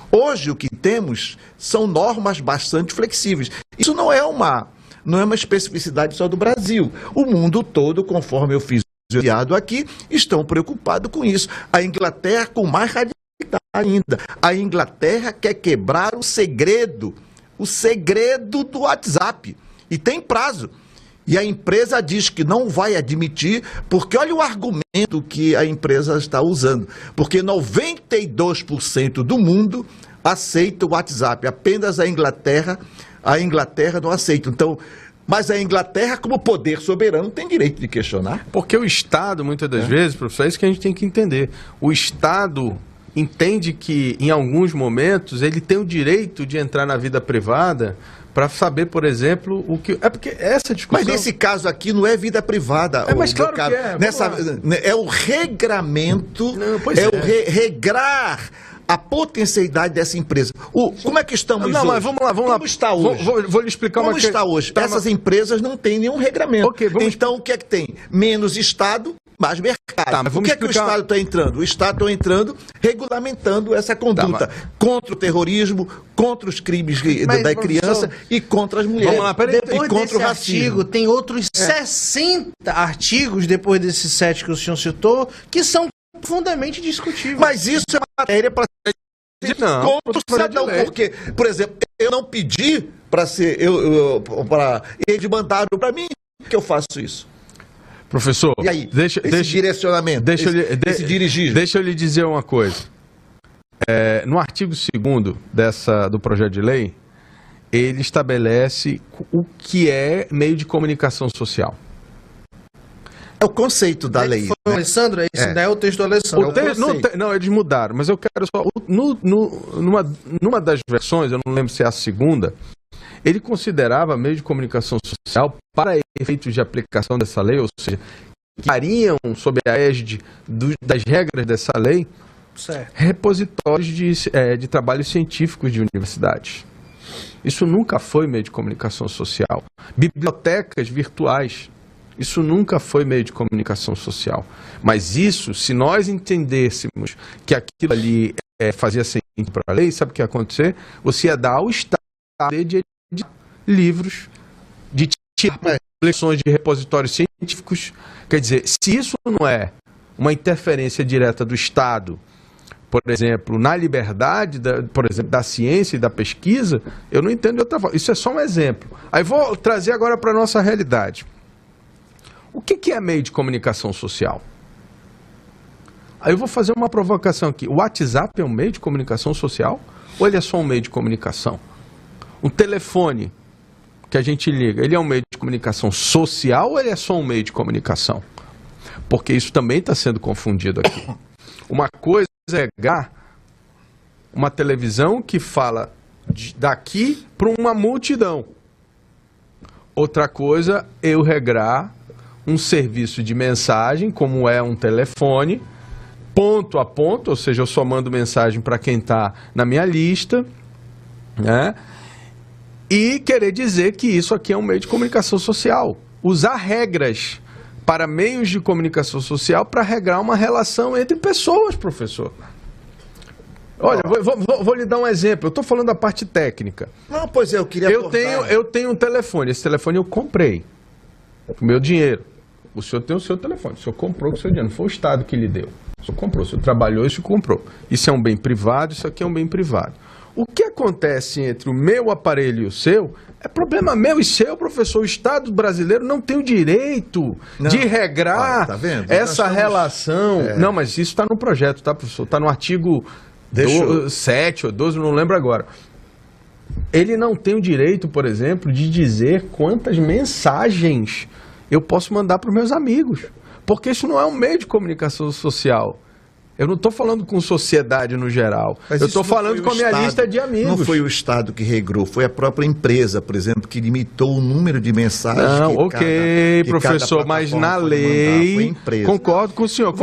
Hoje o que temos são normas bastante flexíveis. Isso não é uma especificidade só do Brasil. O mundo todo, conforme eu fiz o aqui, estão preocupados com isso. A Inglaterra, com mais radicalidade ainda. A Inglaterra quer quebrar o segredo do WhatsApp. E tem prazo. E a empresa diz que não vai admitir, porque olha o argumento que a empresa está usando. Porque 92% do mundo aceita o WhatsApp, apenas a Inglaterra não aceita. Então, mas a Inglaterra, como poder soberano, tem direito de questionar. Porque o Estado, muitas das vezes, professor, é isso que a gente tem que entender. O Estado entende que, em alguns momentos, ele tem o direito de entrar na vida privada para saber, por exemplo, o que... É porque essa discussão... Mas nesse caso aqui não é vida privada. Mas claro que é. É o regramento, regrar a potencialidade dessa empresa. Como é que estamos hoje? Mas vamos lá. Como está hoje? Vou lhe explicar uma coisa. Como está hoje? Essas empresas não têm nenhum regramento. Então, o que é que tem? Menos Estado, mais mercado. O que é que o Estado está entrando? O Estado está entrando regulamentando essa conduta contra o terrorismo, contra os crimes da criança e contra as mulheres. Vamos lá, depois desse artigo, tem outros 60 artigos, depois desses 7 que o senhor citou, que são profundamente discutíveis. Mas isso é matéria para contra o cidadão, porque, por exemplo, eu não pedi para ser, eles mandaram para mim que eu faço isso. Professor, e aí, esse direcionamento, esse dirigir. Deixa eu lhe dizer uma coisa. No artigo 2º do projeto de lei, ele estabelece o que é meio de comunicação social. É o conceito da lei. Foi o Alessandro? Isso daí é o texto do Alessandro. Não, eles mudaram, mas eu quero só... Numa das versões, eu não lembro se é a segunda, ele considerava meio de comunicação social, para efeitos de aplicação dessa lei, ou seja, que estariam sob a égide das regras dessa lei, repositórios de trabalhos científicos de universidades. Isso nunca foi meio de comunicação social. Bibliotecas virtuais. Isso nunca foi meio de comunicação social. Mas isso, se nós entendêssemos que aquilo ali fazia sentido para a lei, sabe o que ia acontecer? Você ia dar ao Estado de editar livros, de tirar coleções de repositórios científicos. Quer dizer, se isso não é uma interferência direta do Estado, por exemplo, na liberdade, por exemplo, da ciência e da pesquisa, eu não entendo de outra forma. Isso é só um exemplo. Aí vou trazer agora para a nossa realidade. O que é meio de comunicação social? Aí eu vou fazer uma provocação aqui. O WhatsApp é um meio de comunicação social ou ele é só um meio de comunicação? O telefone que a gente liga, ele é um meio de comunicação social ou ele é só um meio de comunicação? Porque isso também está sendo confundido aqui. Uma coisa é regar uma televisão que fala daqui para uma multidão. Outra coisa é eu regrar um serviço de mensagem, como é um telefone, ponto a ponto, ou seja, eu só mando mensagem para quem está na minha lista, né? E querer dizer que isso aqui é um meio de comunicação social. Usar regras para meios de comunicação social para regrar uma relação entre pessoas, professor. Olha, vou lhe dar um exemplo. Eu estou falando da parte técnica. Não, pois é, eu queria Eu tenho um telefone. Esse telefone eu comprei com meu dinheiro. O senhor tem o seu telefone. O senhor comprou com o seu dinheiro. Não foi o Estado que lhe deu. O senhor comprou. O senhor trabalhou e se comprou. Isso é um bem privado, isso aqui é um bem privado. O que acontece entre o meu aparelho e o seu é problema meu e seu, professor. O Estado brasileiro não tem o direito de regrar essa relação. Não, mas isso está no projeto, tá, professor? Está no artigo 7 ou 12, não lembro agora. Ele não tem o direito, por exemplo, de dizer quantas mensagens eu posso mandar para os meus amigos. Porque isso não é um meio de comunicação social. Eu não estou falando com sociedade no geral. Mas eu estou falando com a minha lista de amigos. Não foi o Estado que regrou, foi a própria empresa, por exemplo, que limitou o número de mensagens. Não, professor, mas na lei, concordo com o senhor.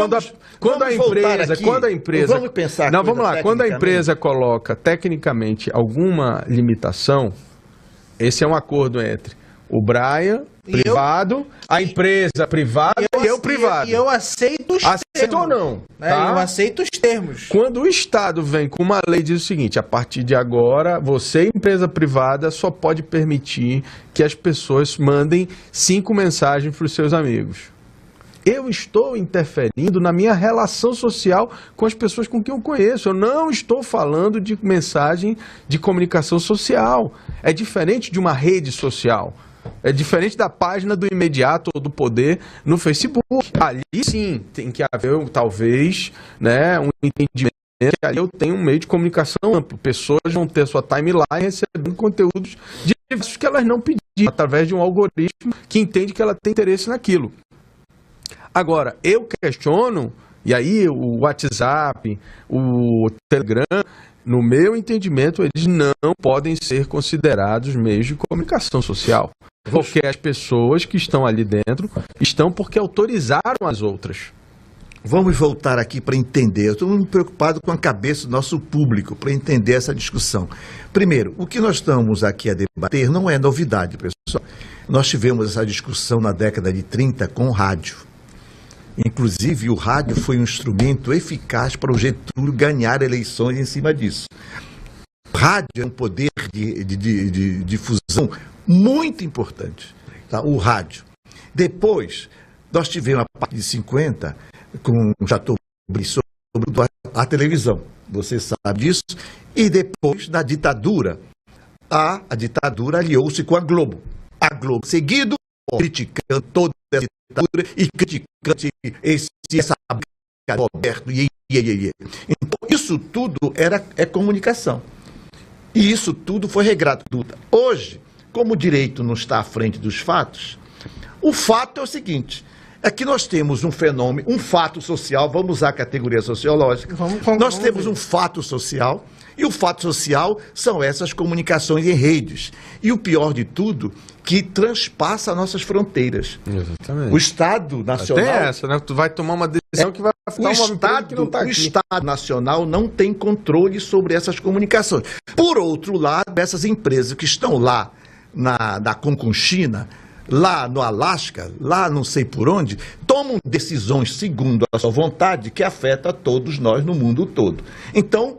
Quando a empresa, vamos pensar. Não, vamos lá. Quando a empresa coloca tecnicamente alguma limitação, esse é um acordo entre o Brian privado, a empresa privada e eu privado. E eu aceito os termos. Aceito ou não? Tá? Eu aceito os termos. Quando o Estado vem com uma lei diz o seguinte, a partir de agora, você, empresa privada, só pode permitir que as pessoas mandem 5 mensagens para os seus amigos. Eu estou interferindo na minha relação social com as pessoas com quem eu conheço. Eu não estou falando de mensagem de comunicação social. É diferente de uma rede social. É diferente da página do Imediato ou do Poder no Facebook. Ali sim tem que haver, talvez, né, um entendimento que ali eu tenho um meio de comunicação amplo. Pessoas vão ter sua timeline recebendo conteúdos diversos que elas não pediram, através de um algoritmo que entende que ela tem interesse naquilo. Agora, eu questiono, e aí o WhatsApp, o Telegram, no meu entendimento, eles não podem ser considerados meios de comunicação social. Porque as pessoas que estão ali dentro estão porque autorizaram as outras. Vamos voltar aqui para entender. Eu estou muito preocupado com a cabeça do nosso público para entender essa discussão. Primeiro, o que nós estamos aqui a debater não é novidade, pessoal. Nós tivemos essa discussão na década de 30 com o rádio. Inclusive, o rádio foi um instrumento eficaz para o Getúlio ganhar eleições em cima disso. O rádio é um poder de difusão muito importante. Tá? O rádio. Depois, nós tivemos a partir de 50, já estou sobre a televisão. Você sabe disso. E depois, na ditadura, a ditadura aliou-se com a Globo. A Globo, seguido, criticando toda essa ditadura e criticando essa Roberto. Então, isso tudo é comunicação. E isso tudo foi regrado. Hoje, como o direito não está à frente dos fatos, o fato é o seguinte: é que nós temos um fenômeno, um fato social, vamos usar a categoria sociológica, nós temos um fato social, e o fato social são essas comunicações em redes. E o pior de tudo, que transpassa nossas fronteiras. Exatamente. O Estado Nacional... Até essa, né? Tu vai tomar uma decisão que vai afetar uma empresa que não está aqui. O Estado Nacional não tem controle sobre essas comunicações. Por outro lado, essas empresas que estão lá na Conchinchina, lá no Alasca, lá não sei por onde, tomam decisões segundo a sua vontade que afeta todos nós no mundo todo. Então,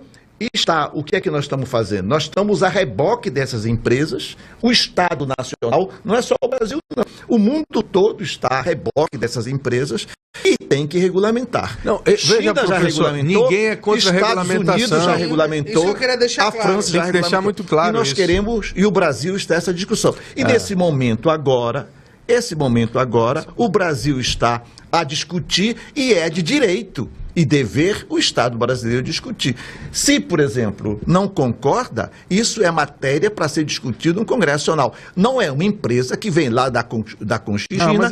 o que é que nós estamos fazendo? Nós estamos a reboque dessas empresas. O Estado Nacional, não é só o Brasil, não. O mundo todo está a reboque dessas empresas e tem que regulamentar. Não, veja, professor, já regulamentou, ninguém é contra a regulamentação. Estados Unidos já regulamentou, isso eu queria deixar claro. França já regulamentou. Deixar muito claro e nós isso. queremos, e o Brasil está nessa discussão. E nesse momento agora, o Brasil está a discutir e é de direito e dever o Estado brasileiro discutir. Se, por exemplo, não concorda, isso é matéria para ser discutido no Congresso Nacional. Não é uma empresa que vem lá da Conchinchina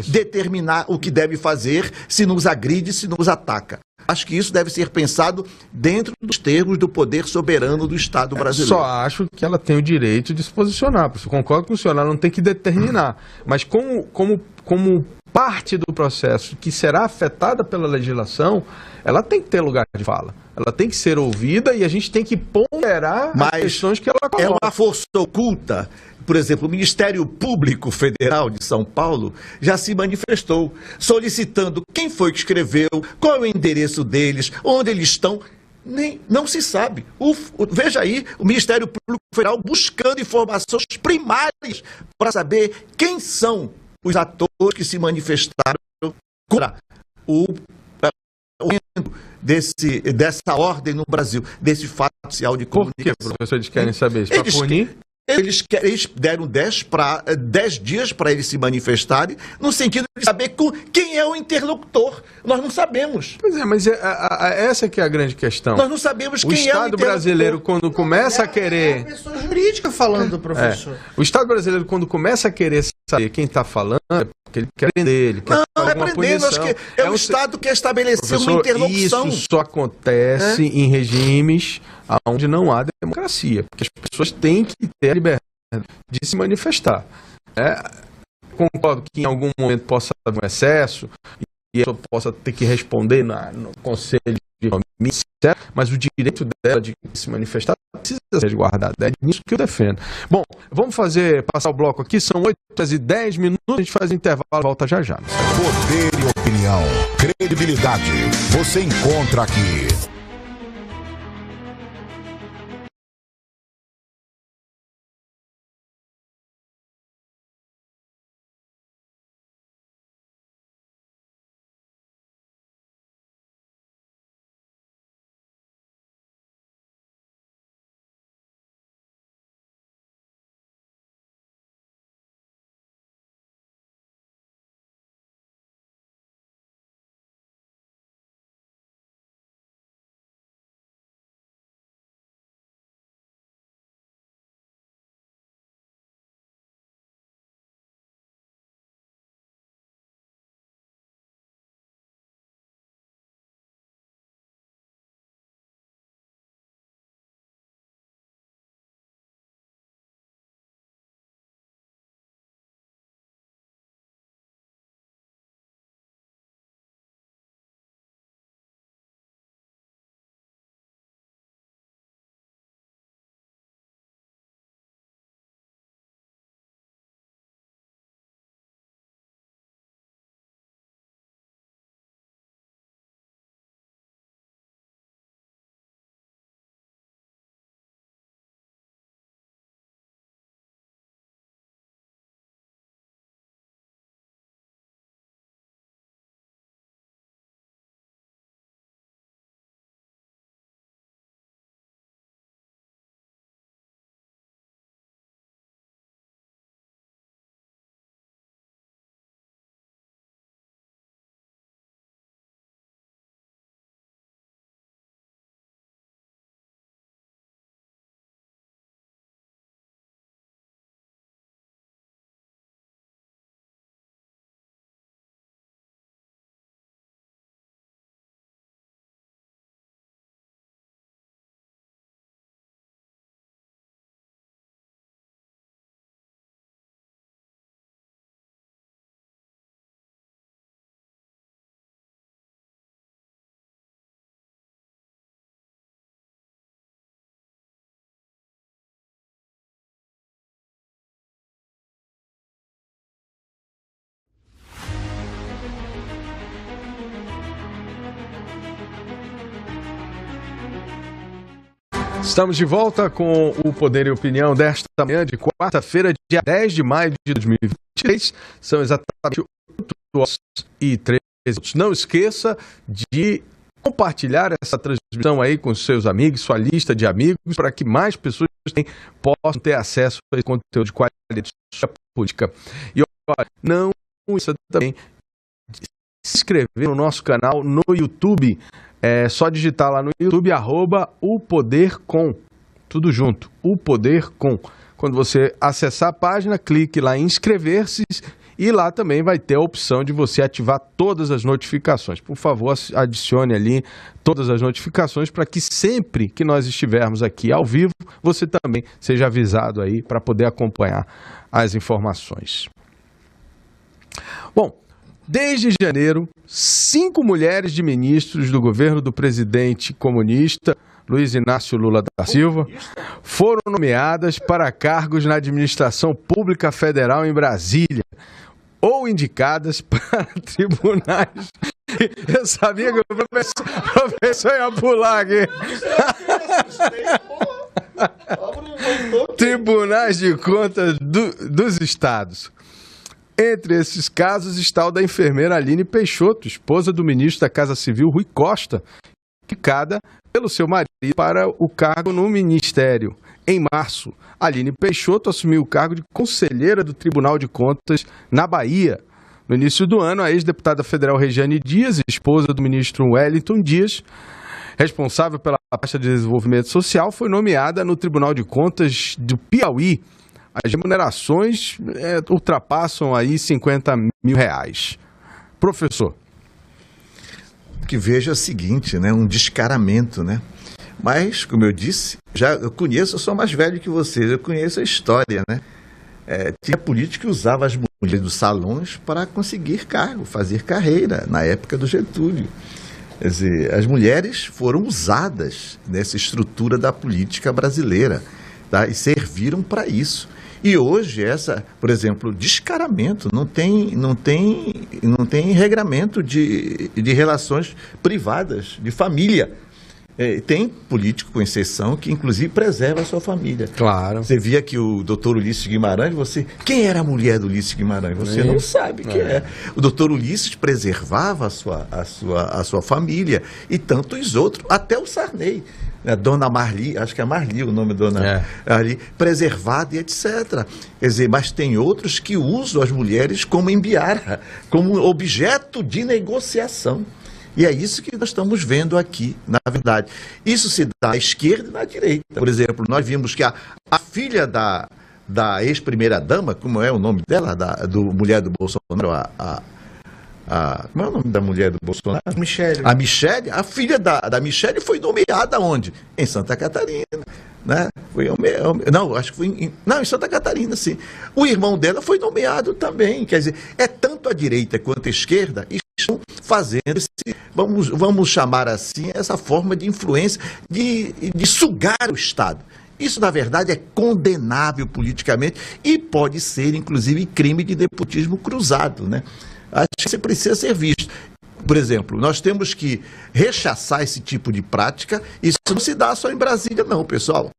determinar o que deve fazer, se nos agride, se nos ataca. Acho que isso deve ser pensado dentro dos termos do poder soberano do Estado brasileiro. Só acho que ela tem o direito de se posicionar. Eu concordo com o senhor, ela não tem que determinar. Mas como parte do processo que será afetada pela legislação, ela tem que ter lugar de fala. Ela tem que ser ouvida e a gente tem que ponderar as questões que ela coloca. É uma força oculta. Por exemplo, o Ministério Público Federal de São Paulo já se manifestou, solicitando quem foi que escreveu, qual é o endereço deles, onde eles estão. Não se sabe. Veja aí, o Ministério Público Federal buscando informações primárias para saber quem são os atores que se manifestaram contra o dessa ordem no Brasil, desse fato social de comunicação. Por que, professor, eles querem saber isso? Para punir? Eles deram 10 dias para eles se manifestarem, no sentido de saber quem é o interlocutor. Nós não sabemos. Pois é, mas essa que é a grande questão. Nós não sabemos quem é o interlocutor. O Estado brasileiro, quando começa a querer... É a pessoa jurídica falando, professor. O Estado brasileiro, quando começa a querer saber quem está falando, é porque ele quer prender, ele quer alguma punição. É o Estado que estabelecer uma interlocução. Isso só acontece em regimes onde não há democracia, porque as pessoas têm que ter a liberdade de se manifestar. Concordo que em algum momento possa haver um excesso e a pessoa possa ter que responder no Conselho de Família, mas o direito dela de se manifestar precisa ser guardado. É nisso que eu defendo. Bom, vamos passar o bloco aqui, são 8h10, a gente faz intervalo, volta já já. Poder e opinião, credibilidade, você encontra aqui. Estamos de volta com o Poder e Opinião desta manhã de quarta-feira, dia 10 de maio de 2023. São exatamente 8h13. Não esqueça de compartilhar essa transmissão aí com seus amigos, sua lista de amigos, para que mais pessoas possam ter acesso a esse conteúdo de qualidade política. E olha, não esqueça também de se inscrever no nosso canal no YouTube. É só digitar lá no YouTube, @opodercom, tudo junto, o Poder Com. Quando você acessar a página, clique lá em inscrever-se e lá também vai ter a opção de você ativar todas as notificações. Por favor, adicione ali todas as notificações para que sempre que nós estivermos aqui ao vivo, você também seja avisado aí para poder acompanhar as informações. Bom, desde janeiro, 5 mulheres de ministros do governo do presidente comunista Luiz Inácio Lula da Silva foram nomeadas para cargos na administração pública federal em Brasília ou indicadas para tribunais. Eu sabia que o professor ia pular aqui. Tribunais de Contas dos estados. Entre esses casos está o da enfermeira Aline Peixoto, esposa do ministro da Casa Civil, Rui Costa, indicada pelo seu marido para o cargo no Ministério. Em março, Aline Peixoto assumiu o cargo de conselheira do Tribunal de Contas na Bahia. No início do ano, a ex-deputada federal Regiane Dias, esposa do ministro Wellington Dias, responsável pela pasta de desenvolvimento social, foi nomeada no Tribunal de Contas do Piauí. As remunerações ultrapassam aí R$50 mil. Professor. O que vejo é o seguinte, né? Um descaramento, né? Mas, como eu disse, eu sou mais velho que vocês, eu conheço a história, né? Tinha político que usava as mulheres dos salões para conseguir cargo, fazer carreira, na época do Getúlio. Quer dizer, as mulheres foram usadas nessa estrutura da política brasileira, tá? E serviram para isso. E hoje, por exemplo, descaramento, não tem regramento de relações privadas, de família. Tem político, com exceção, que inclusive preserva a sua família. Claro. Você via que o doutor Ulisses Guimarães, quem era a mulher do Ulisses Guimarães? Você não sabe quem é. O doutor Ulisses preservava a sua família, e tantos outros, até o Sarney. A dona Marli, acho que é Marli o nome da dona Marli, preservada e etc. Quer dizer, mas tem outros que usam as mulheres como embiara, como objeto de negociação. E é isso que nós estamos vendo aqui, na verdade. Isso se dá à esquerda e na direita. Por exemplo, nós vimos que a filha da ex-primeira-dama, como é o nome dela, mulher do Bolsonaro, como é o nome da mulher do Bolsonaro? Michele. A Michele, a filha da Michele foi nomeada onde? Em Santa Catarina, né? Acho que foi em Santa Catarina, sim. O irmão dela foi nomeado também. Quer dizer, tanto a direita quanto a esquerda estão fazendo vamos chamar assim, essa forma de influência, de sugar o Estado. Isso, na verdade, é condenável politicamente e pode ser, inclusive, crime de nepotismo cruzado, né? Acho que isso precisa ser visto. Por exemplo, nós temos que rechaçar esse tipo de prática. Isso não se dá só em Brasília, não, pessoal.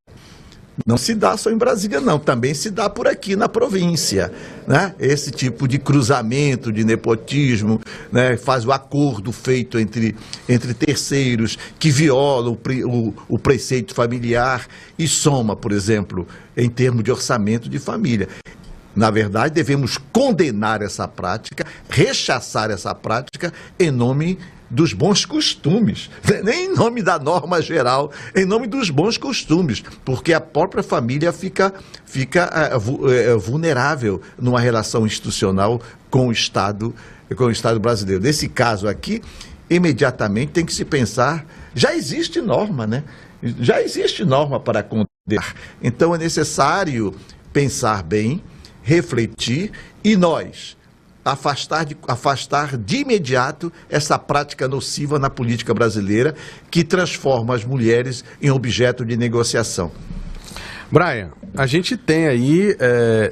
Não se dá só em Brasília, não. Também se dá por aqui na província, né? Esse tipo de cruzamento, de nepotismo, né? Faz o acordo feito entre terceiros que violam o preceito familiar e soma, por exemplo, em termos de orçamento de família. Na verdade, devemos condenar essa prática, rechaçar essa prática em nome dos bons costumes, nem em nome da norma geral, em nome dos bons costumes, porque a própria família fica vulnerável numa relação institucional com o Estado brasileiro. Nesse caso aqui, imediatamente tem que se pensar, já existe norma, né? Já existe norma para condenar. Então é necessário pensar bem, refletir e nós afastar de imediato essa prática nociva na política brasileira que transforma as mulheres em objeto de negociação. Brian, a gente tem aí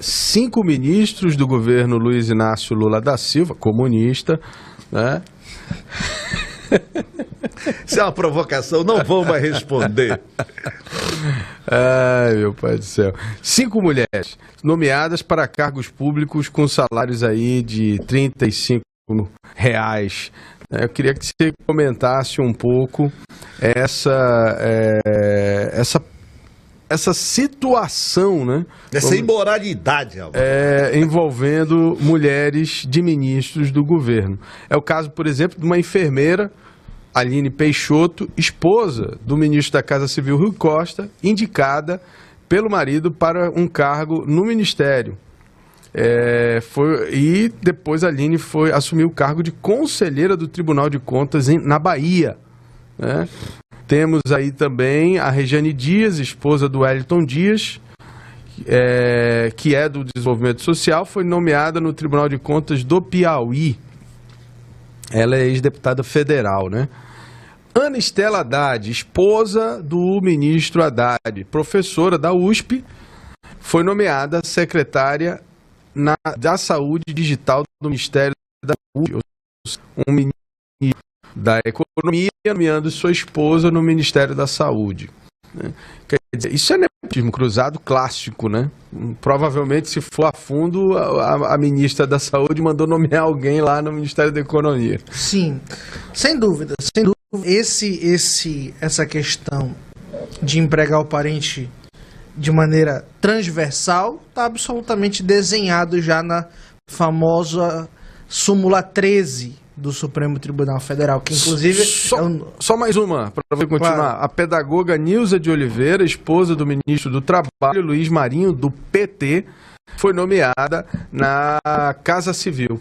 5 ministros do governo Luiz Inácio Lula da Silva, comunista, né? Se é uma provocação, não vou mais responder. Ai, meu pai do céu. 5 mulheres nomeadas para cargos públicos com salários aí de R$35. Eu queria que você comentasse um pouco essa situação, né? Essa imoralidade, envolvendo mulheres de ministros do governo. É o caso, por exemplo, de uma enfermeira, Aline Peixoto, esposa do ministro da Casa Civil, Rui Costa, indicada pelo marido para um cargo no ministério. E depois a Aline assumiu o cargo de conselheira do Tribunal de Contas na Bahia, né? Temos aí também a Regiane Dias, esposa do Wellington Dias, que é do Desenvolvimento Social, foi nomeada no Tribunal de Contas do Piauí. Ela é ex-deputada federal, né? Ana Estela Haddad, esposa do ministro Haddad, professora da USP, foi nomeada secretária da Saúde Digital do Ministério da Saúde, um ministro da Economia nomeando sua esposa no Ministério da Saúde. Quer dizer, isso é nepotismo cruzado clássico, né? Provavelmente, se for a fundo, a ministra da Saúde mandou nomear alguém lá no Ministério da Economia. Sim, sem dúvida, sem dúvida. Essa questão de empregar o parente de maneira transversal está absolutamente desenhado já na famosa súmula 13 do Supremo Tribunal Federal, que inclusive... Só mais uma, para você continuar. Claro. A pedagoga Nilza de Oliveira, esposa do ministro do Trabalho, Luiz Marinho, do PT, foi nomeada na Casa Civil.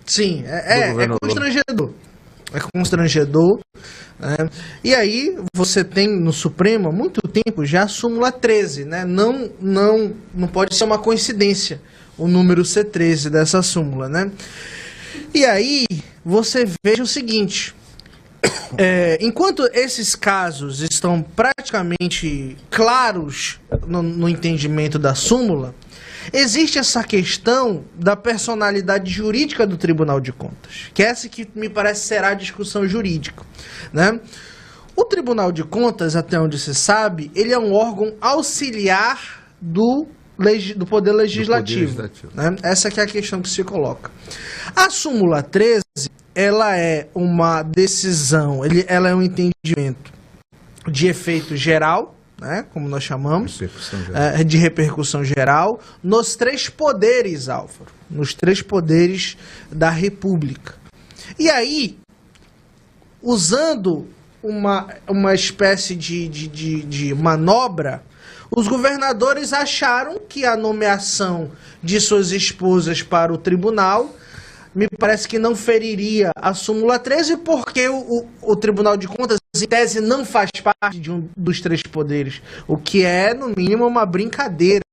Sim, é constrangedor. É constrangedor. E aí você tem no Supremo há muito tempo já a súmula 13, né? Não pode ser uma coincidência o número ser 13 dessa súmula, né? E aí você veja o seguinte, enquanto esses casos estão praticamente claros no entendimento da súmula, existe essa questão da personalidade jurídica do Tribunal de Contas, que é essa que me parece será a discussão jurídica, né? O Tribunal de Contas, até onde se sabe, ele é um órgão auxiliar do Poder Legislativo. Né? Essa que é a questão que se coloca. A súmula 13, ela é uma decisão, ela é um entendimento de efeito geral, né? Como nós chamamos, de repercussão geral, nos 3 poderes, Álvaro, nos 3 poderes da República. E aí, usando uma espécie de manobra, os governadores acharam que a nomeação de suas esposas para o tribunal, me parece que não feriria a súmula 13, porque o Tribunal de Contas, em tese, não faz parte de um dos 3 poderes, o que é, no mínimo, uma brincadeira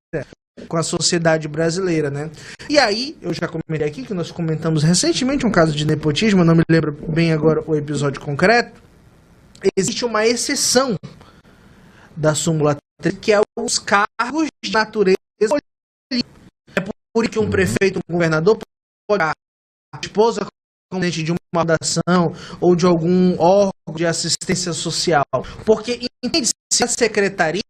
com a sociedade brasileira, né? E aí, eu já comentei aqui, que nós comentamos recentemente um caso de nepotismo, não me lembro bem agora o episódio concreto, existe uma exceção da súmula 13, que é os cargos de natureza política. É por isso que um prefeito, um governador, pode a esposa como presidente de uma fundação ou de algum órgão de assistência social. Porque, entende-se, a secretaria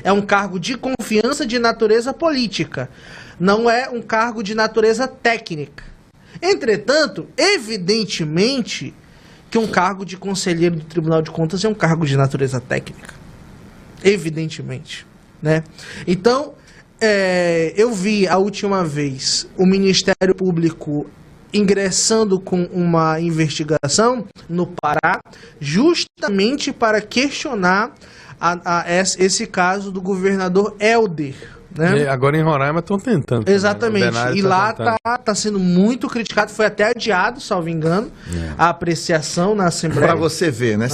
é um cargo de confiança de natureza política, não é um cargo de natureza técnica. Entretanto, evidentemente que um cargo de conselheiro do Tribunal de Contas é um cargo de natureza técnica. Evidentemente, né? Então, eu vi a última vez o Ministério Público ingressando com uma investigação no Pará, justamente para questionar esse caso do governador Helder, né? E agora em Roraima estão tentando. Exatamente. E lá está sendo muito criticado, foi até adiado, salvo engano, a apreciação na Assembleia. Para você ver, né?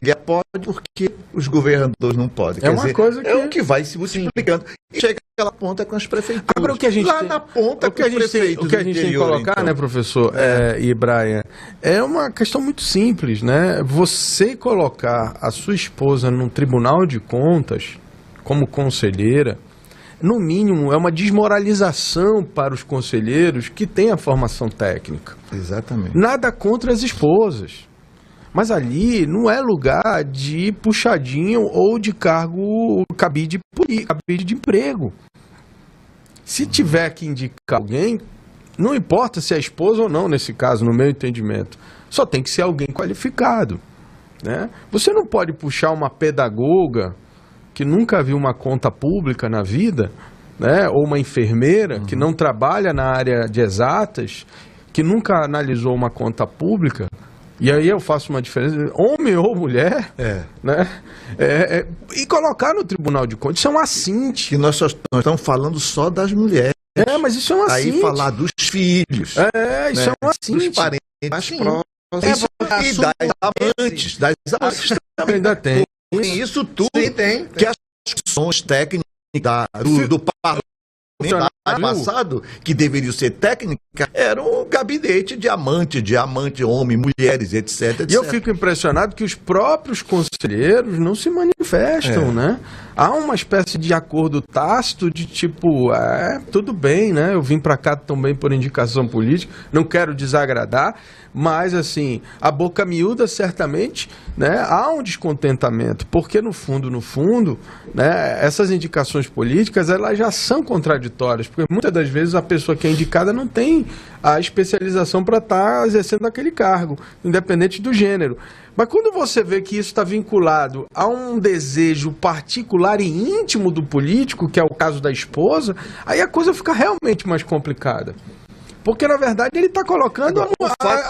Ele pode porque os governadores não podem. Quer dizer, coisa que... é o que vai se multiplicando. E chega àquela ponta com as prefeituras. Agora, o que a gente lá na ponta com os prefeitos. O que a gente tem que colocar, então, né, professor e Brian, é uma questão muito simples, né? Você colocar a sua esposa num tribunal de contas como conselheira, no mínimo, é uma desmoralização para os conselheiros que têm a formação técnica. Exatamente. Nada contra as esposas. Mas ali não é lugar de puxadinho ou de cabide de emprego. Se tiver que indicar alguém, não importa se é esposa ou não, nesse caso, no meu entendimento, só tem que ser alguém qualificado, né? Você não pode puxar uma pedagoga que nunca viu uma conta pública na vida, né? Ou uma enfermeira que não trabalha na área de exatas, que nunca analisou uma conta pública, e aí eu faço uma diferença, homem ou mulher, né? E colocar no Tribunal de Contas, isso é um assinte. Que nós estamos falando só das mulheres. Mas isso é um assinte. Aí falar dos filhos. Isso é um assinte. Dos parentes mais próximos e das amantes também. Ainda tem. Tem isso tudo. Tem. Que as discussões técnicas do parlamento passado, que deveriam ser técnicas, era um gabinete de amante, homem, mulheres, etc. E eu fico impressionado que os próprios conselheiros não se manifestam, né? Há uma espécie de acordo tácito de tipo, tudo bem, né? Eu vim para cá também por indicação política, não quero desagradar, mas assim, a boca miúda certamente, né? Há um descontentamento, porque no fundo, né? Essas indicações políticas, elas já são contraditórias, porque muitas das vezes a pessoa que é indicada não tem a especialização para estar exercendo aquele cargo, independente do gênero. Mas quando você vê que isso está vinculado a um desejo particular e íntimo do político, que é o caso da esposa, aí a coisa fica realmente mais complicada. Porque, na verdade, ele está colocando a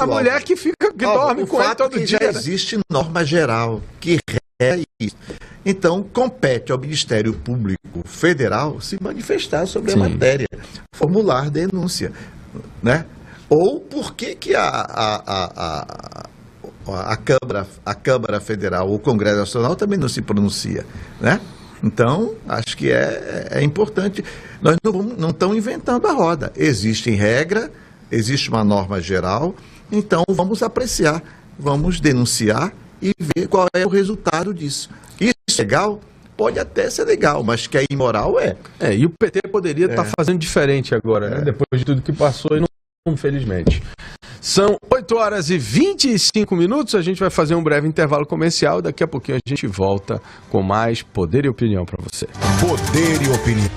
mulher que dorme com ele todo dia. Já existe norma geral que é isso. Então, compete ao Ministério Público Federal se manifestar sobre a matéria, formular denúncia, né? Ou por que a Câmara Federal, o Congresso Nacional também não se pronuncia, né? Então, acho que é importante. Nós não estamos inventando a roda. Existe regra, existe uma norma geral, então vamos apreciar, vamos denunciar e ver qual é o resultado disso. Isso é legal? Pode até ser legal, mas que é imoral e o PT poderia estar fazendo diferente agora, né? Depois de tudo que passou, e não, infelizmente. São 8h25, a gente vai fazer um breve intervalo comercial, daqui a pouquinho a gente volta com mais Poder e Opinião para você. Poder e Opinião.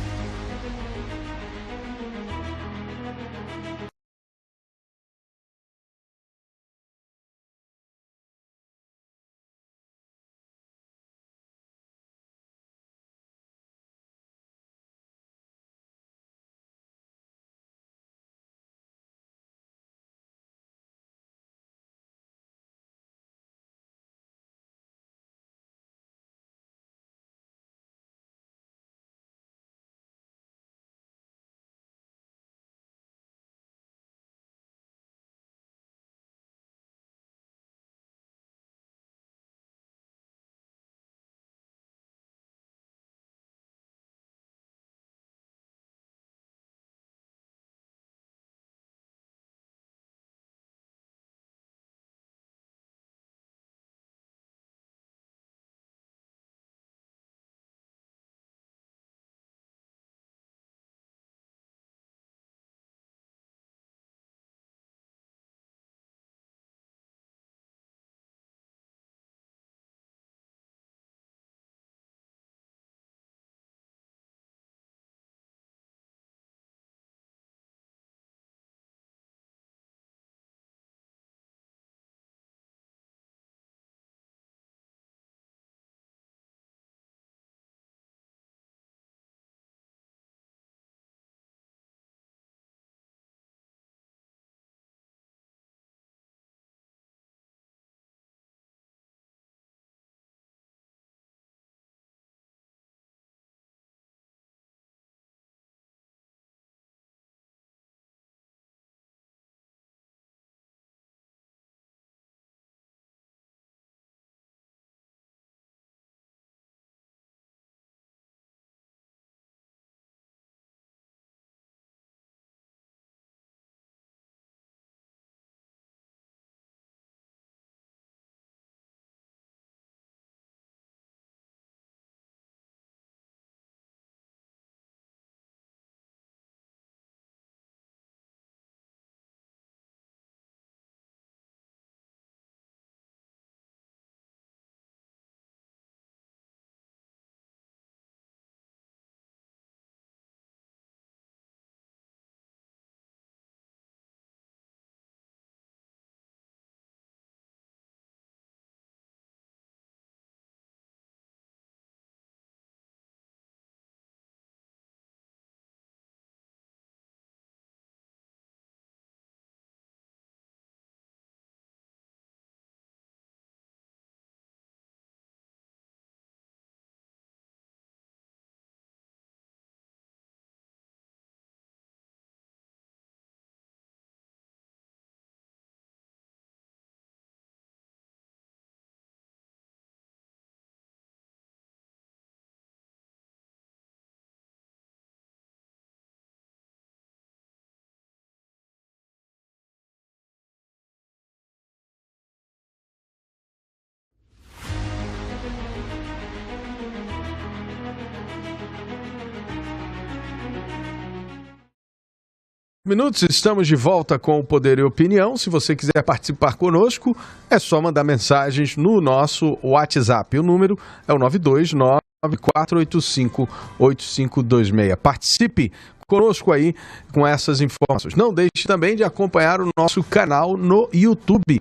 minutos, estamos de volta com o Poder e Opinião. Se você quiser participar conosco, é só mandar mensagens no nosso WhatsApp. O número é o 929-485-8526. Participe conosco aí com essas informações. Não deixe também de acompanhar o nosso canal no YouTube,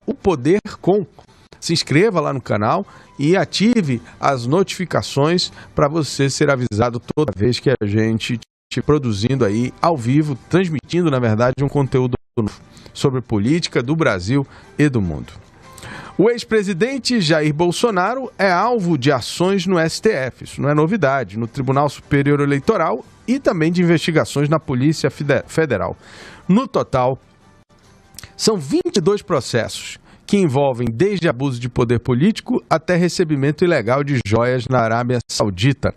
@opodercom. Se inscreva lá no canal e ative as notificações para você ser avisado toda vez que a gente produzindo aí ao vivo, transmitindo, na verdade, um conteúdo novo sobre política do Brasil e do mundo. O ex-presidente Jair Bolsonaro é alvo de ações no STF, isso não é novidade, no Tribunal Superior Eleitoral e também de investigações na Polícia Federal. No total, são 22 processos que envolvem desde abuso de poder político até recebimento ilegal de joias na Arábia Saudita.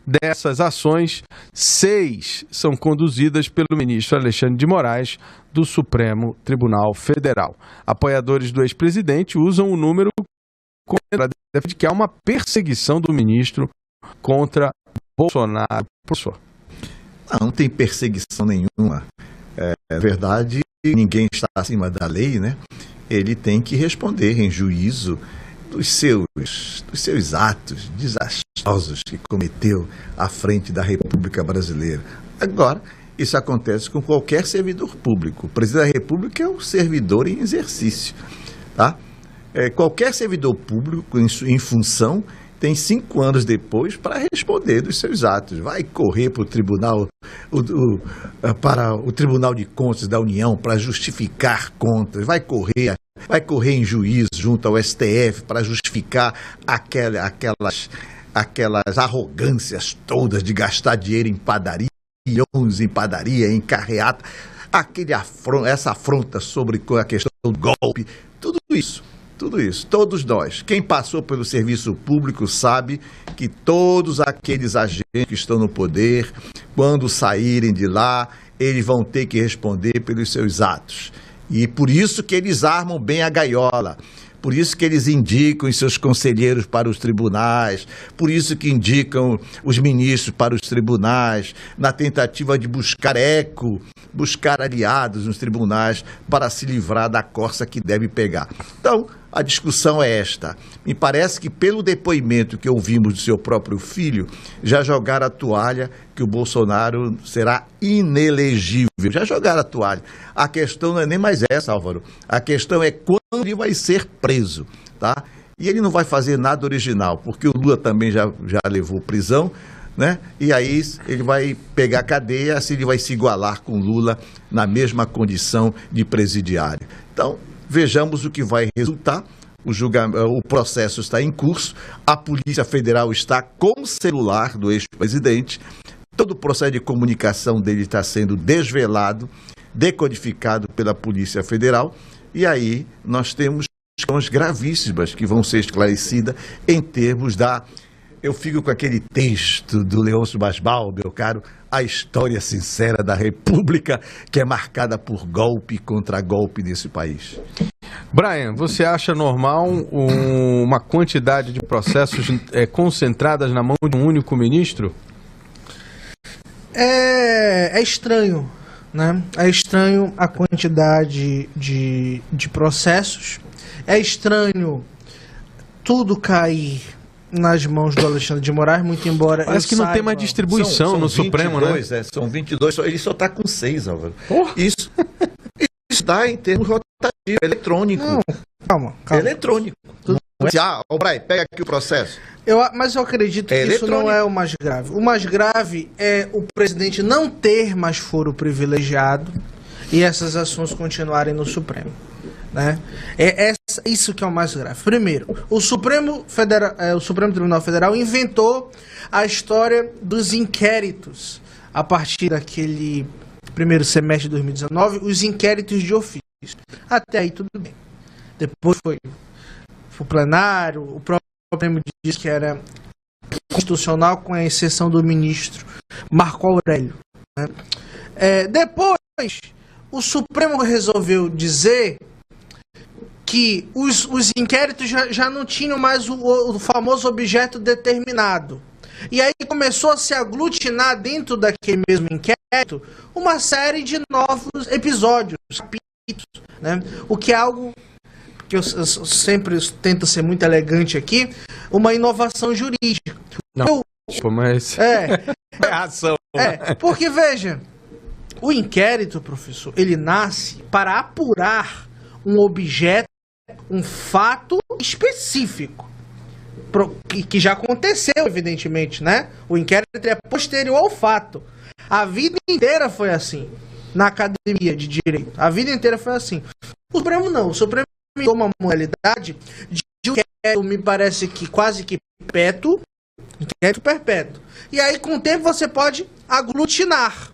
Dessas ações, 6 são conduzidas pelo ministro Alexandre de Moraes, do Supremo Tribunal Federal. Apoiadores do ex-presidente usam o número de que há uma perseguição do ministro contra Bolsonaro. Professor. Não tem perseguição nenhuma. É verdade, ninguém está acima da lei, né? Ele tem que responder em juízo dos seus atos desastrosos que cometeu à frente da República Brasileira. Agora, isso acontece com qualquer servidor público. O presidente da República é um servidor em exercício, tá? Qualquer servidor público em função tem 5 anos depois para responder dos seus atos. Vai correr para o tribunal, para o Tribunal de Contas da União para justificar contas, vai correr em juízo junto ao STF para justificar aquelas arrogâncias todas de gastar dinheiro em padaria, milhões em padaria, em carreata, essa afronta sobre a questão do golpe, tudo isso, todos nós. Quem passou pelo serviço público sabe que todos aqueles agentes que estão no poder, quando saírem de lá, eles vão ter que responder pelos seus atos. E por isso que eles armam bem a gaiola, por isso que eles indicam os seus conselheiros para os tribunais, por isso que indicam os ministros para os tribunais, na tentativa de buscar aliados nos tribunais para se livrar da corça que deve pegar. Então, a discussão é esta. Me parece que pelo depoimento que ouvimos do seu próprio filho, já jogaram a toalha que o Bolsonaro será inelegível. Já jogaram a toalha. A questão não é nem mais essa, Álvaro. A questão é quando ele vai ser preso, tá? E ele não vai fazer nada original, porque o Lula também já levou prisão, né? E aí ele vai pegar cadeia, assim ele vai se igualar com Lula na mesma condição de presidiário. Então, vejamos o que vai resultar. O processo está em curso, a Polícia Federal está com o celular do ex-presidente, todo o processo de comunicação dele está sendo desvelado, decodificado pela Polícia Federal, e aí nós temos questões gravíssimas que vão ser esclarecidas em termos da... Eu fico com aquele texto do Leôncio Basbal, meu caro, a história sincera da República, que é marcada por golpe contra golpe nesse país. Brian, você acha normal uma quantidade de processos concentradas na mão de um único ministro? É estranho, né? É estranho a quantidade de processos. É estranho tudo cair nas mãos do Alexandre de Moraes, muito embora parece que não tem mais distribuição no 22, Supremo, né? São 22, ele só está com 6, Álvaro. Isso dá em termos rotativos, eletrônico. Não, calma. Eletrônico. Brian, pega aqui o processo. Mas eu acredito que isso não é o mais grave. O mais grave é o presidente não ter mais foro privilegiado e essas ações continuarem no Supremo, né? Isso que é o mais grave. Primeiro, o Supremo Tribunal Federal inventou a história dos inquéritos a partir daquele primeiro semestre de 2019, os inquéritos de ofício. Até aí tudo bem. Depois foi o plenário, o próprio Supremo disse que era constitucional, com a exceção do ministro Marco Aurélio, né? Depois, o Supremo resolveu dizer que os inquéritos já não tinham mais o famoso objeto determinado. E aí começou a se aglutinar dentro daquele mesmo inquérito uma série de novos episódios, capítulos, né? O que é algo que eu sempre tento ser muito elegante aqui, uma inovação jurídica. Não, mas... É ação. Porque, veja, o inquérito, professor, ele nasce para apurar um objeto, um fato específico, que já aconteceu, evidentemente, né? O inquérito é posterior ao fato. A vida inteira foi assim, na academia de direito. A vida inteira foi assim. O Supremo não. O Supremo tem uma modalidade de inquérito, me parece que quase que perpétuo, inquérito perpétuo. E aí, com o tempo, você pode aglutinar,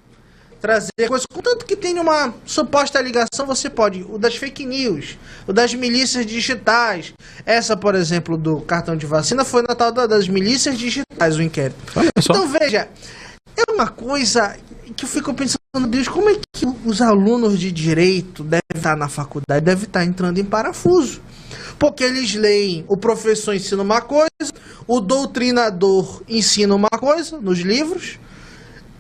trazer coisas. Contanto que tem uma suposta ligação, você pode. O das fake news, o das milícias digitais. Essa, por exemplo, do cartão de vacina foi na tal das milícias digitais, o inquérito. Então, veja, é uma coisa que eu fico pensando, Deus, como é que os alunos de direito devem estar na faculdade, devem estar entrando em parafuso? Porque eles leem, o professor ensina uma coisa, o doutrinador ensina uma coisa nos livros,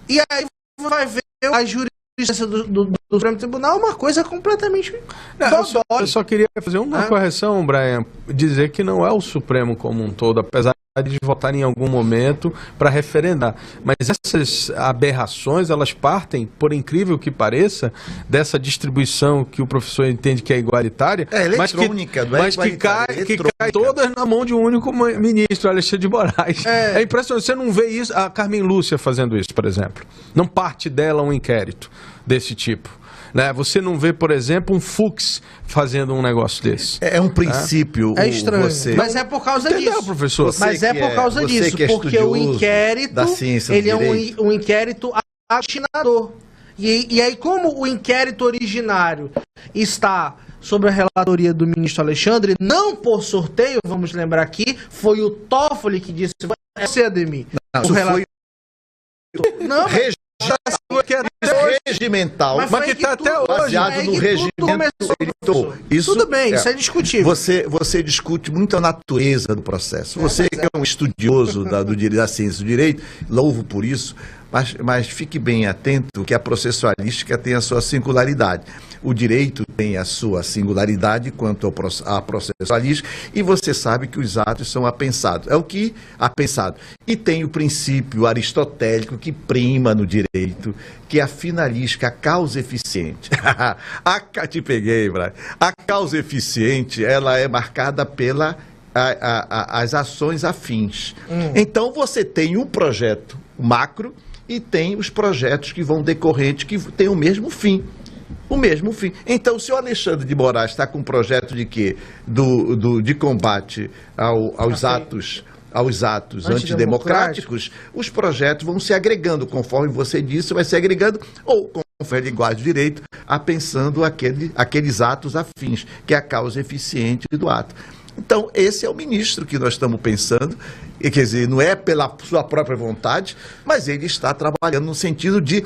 e aí vai ver a jurisprudência do Supremo Tribunal uma coisa completamente eu só queria fazer uma correção, Brian, dizer que não é o Supremo como um todo, apesar de votar em algum momento para referendar. Mas essas aberrações, elas partem, por incrível que pareça, dessa distribuição que o professor entende que é igualitária, mas que cai todas na mão de um único ministro, Alexandre de Moraes. É impressionante, você não vê isso, a Carmen Lúcia fazendo isso, por exemplo. Não parte dela um inquérito desse tipo. Né? Você não vê, por exemplo, um Fux fazendo um negócio desse. É um princípio. É estranho. Mas é por causa disso. Professor? Mas é por causa disso, porque o inquérito, ele é um inquérito aglutinador. E aí, como o inquérito originário está sob a relatoria do ministro Alexandre, não por sorteio, vamos lembrar aqui, foi o Toffoli que disse, você, Ademir. Não, foi... Não, regimental, mas que está até hoje baseado no regimento. Tudo bem, isso é discutível. Você discute muito a natureza do processo. Você que é um estudioso da ciência do direito, louvo por isso, mas fique bem atento que a processualística tem a sua singularidade. O direito tem a sua singularidade quanto à processualística, e você sabe que os atos são apensados. É o que apensado. E tem o princípio aristotélico que prima no direito, que é a finalística, a causa eficiente. Te peguei, Brian. A causa eficiente, ela é marcada pela as ações afins. Então, você tem um projeto macro e tem os projetos que vão decorrentes, que têm o mesmo fim. O mesmo fim. Então, se o Alexandre de Moraes está com um projeto de quê? De combate aos atos antidemocráticos, os projetos vão se agregando, conforme você disse, vai se agregando, ou conforme a linguagem do direito, apensando aqueles atos afins, que é a causa eficiente do ato. Então, esse é o ministro que nós estamos pensando, e, quer dizer, não é pela sua própria vontade, mas ele está trabalhando no sentido de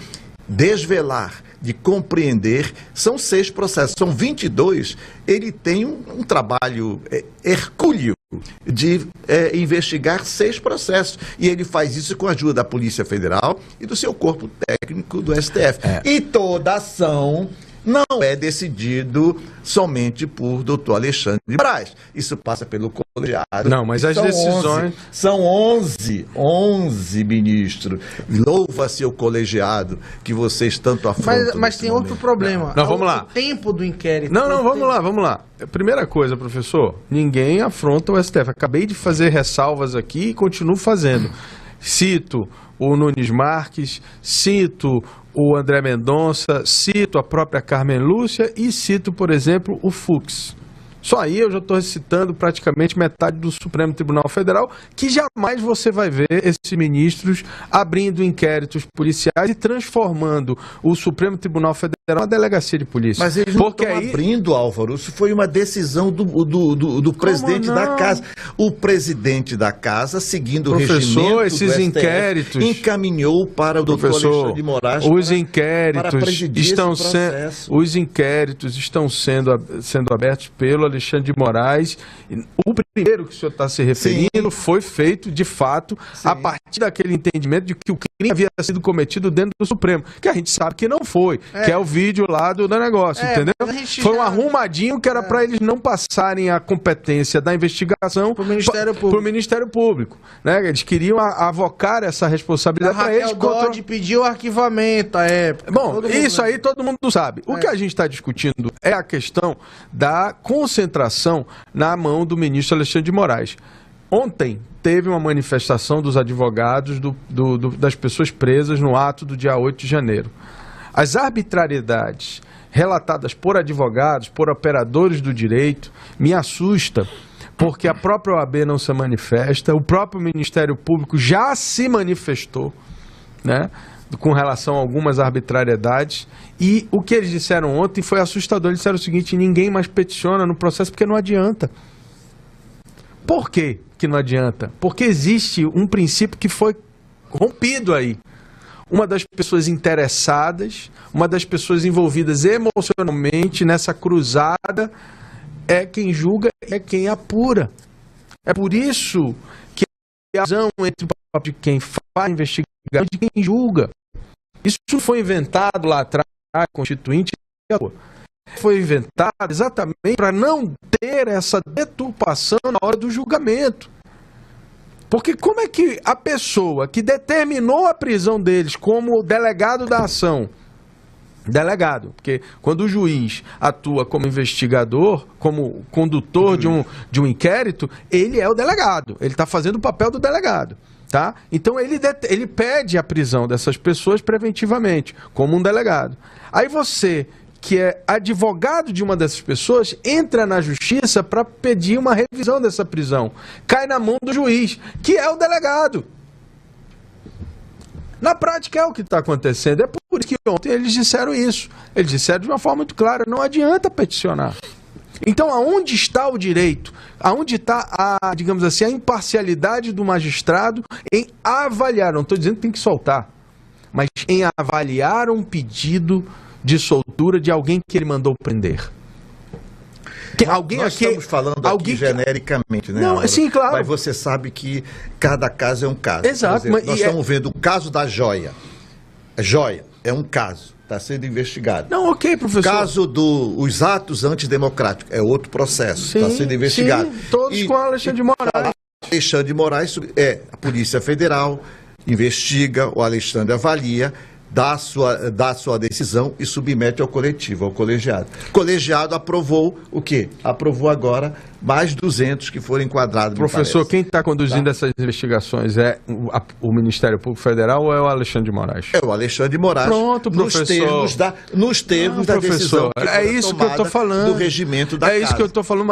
desvelar, de compreender. São 6 processos, são 22, ele tem um trabalho hercúleo de investigar 6 processos, e ele faz isso com a ajuda da Polícia Federal e do seu corpo técnico do STF. E toda ação não é decidido somente por doutor Alexandre de Moraes. Isso passa pelo colegiado. Não, mas as decisões... São 11 ministros. Louva-se o colegiado que vocês tanto afrontam. Mas tem outro problema. Não, vamos lá. O tempo do inquérito. Não, vamos lá. Primeira coisa, professor, ninguém afronta o STF. Acabei de fazer ressalvas aqui e continuo fazendo. Cito o Nunes Marques, cito o André Mendonça, cito a própria Carmen Lúcia e cito, por exemplo, o Fux. Só aí eu já estou citando praticamente metade do Supremo Tribunal Federal, que jamais você vai ver esses ministros abrindo inquéritos policiais e transformando o Supremo Tribunal Federal em uma delegacia de polícia. Mas eles não estão abrindo, Álvaro. Isso foi uma decisão do presidente da casa. O presidente da casa, seguindo o regimento esses do STF, inquéritos encaminhou para o doutor Alexandre de Moraes os inquéritos estão sendo abertos pelo Alexandre de Moraes. O primeiro que o senhor está se referindo foi feito, de fato, a partir daquele entendimento de que o crime havia sido cometido dentro do Supremo, que a gente sabe que não foi, que é o vídeo lá do negócio, entendeu? Foi um arrumadinho que era para eles não passarem a competência da investigação para o Ministério Público. Né? Eles queriam avocar essa responsabilidade para eles. Dodge pediu arquivamento à época. Bom, isso aí todo mundo sabe. O que a gente está discutindo é a questão da concentração na mão do ministro Alexandre de Moraes. Ontem teve uma manifestação dos advogados das pessoas presas no ato do dia 8 de janeiro. As arbitrariedades relatadas por advogados, por operadores do direito, me assusta, porque a própria OAB não se manifesta, o próprio Ministério Público já se manifestou, né, com relação a algumas arbitrariedades, e o que eles disseram ontem foi assustador. Eles disseram o seguinte: ninguém mais peticiona no processo porque não adianta. Por quê que não adianta? Porque existe um princípio que foi rompido aí. Uma das pessoas interessadas, uma das pessoas envolvidas emocionalmente nessa cruzada é quem julga, é quem apura. É por isso que a razão entre o papel de quem faz a investigação e de quem julga. Isso foi inventado lá atrás, Constituinte, foi inventado exatamente para não ter essa deturpação na hora do julgamento. Porque como é que a pessoa que determinou a prisão deles como delegado da ação, porque quando o juiz atua como investigador, como condutor de um inquérito, ele é o delegado, ele está fazendo o papel do delegado. Tá? Então ele pede a prisão dessas pessoas preventivamente, como um delegado. Aí você, que é advogado de uma dessas pessoas, entra na justiça para pedir uma revisão dessa prisão. Cai na mão do juiz, que é o delegado. Na prática é o que está acontecendo. É por isso que ontem eles disseram isso. Eles disseram de uma forma muito clara: não adianta peticionar. Então, aonde está o direito? Aonde está digamos assim, a imparcialidade do magistrado em avaliar? Não estou dizendo que tem que soltar, mas em avaliar um pedido de soltura de alguém que ele mandou prender. Nós estamos falando aqui genericamente, né? Não, sim, claro. Mas você sabe que cada caso é um caso. Exato. Exemplo, nós estamos vendo o caso da joia. A joia é um caso. Está sendo investigado. Não, ok, professor. O caso dos atos antidemocráticos é outro processo. Está sendo investigado. Sim, todos com Alexandre de Moraes. Alexandre de Moraes a Polícia Federal investiga, o Alexandre avalia, dá sua decisão e submete ao coletivo, ao colegiado. O colegiado aprovou o quê? Aprovou agora mais 200 que foram enquadrados. Professor, quem está conduzindo essas investigações é o Ministério Público Federal ou é o Alexandre de Moraes? É o Alexandre de Moraes. Pronto, professor. Nos termos da decisão. É isso que eu estou falando. Do regimento da casa. É isso que eu estou falando.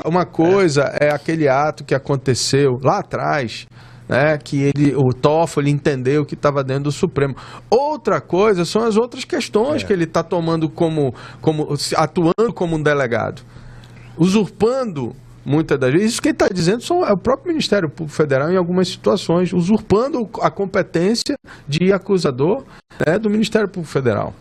Uma coisa é aquele ato que aconteceu lá atrás, né, que o Toffoli entendeu que estava dentro do Supremo. Outra coisa são as outras questões que ele está tomando atuando como um delegado, usurpando muitas das vezes. Isso que ele está dizendo é o próprio Ministério Público Federal em algumas situações, usurpando a competência de acusador, né, do Ministério Público Federal.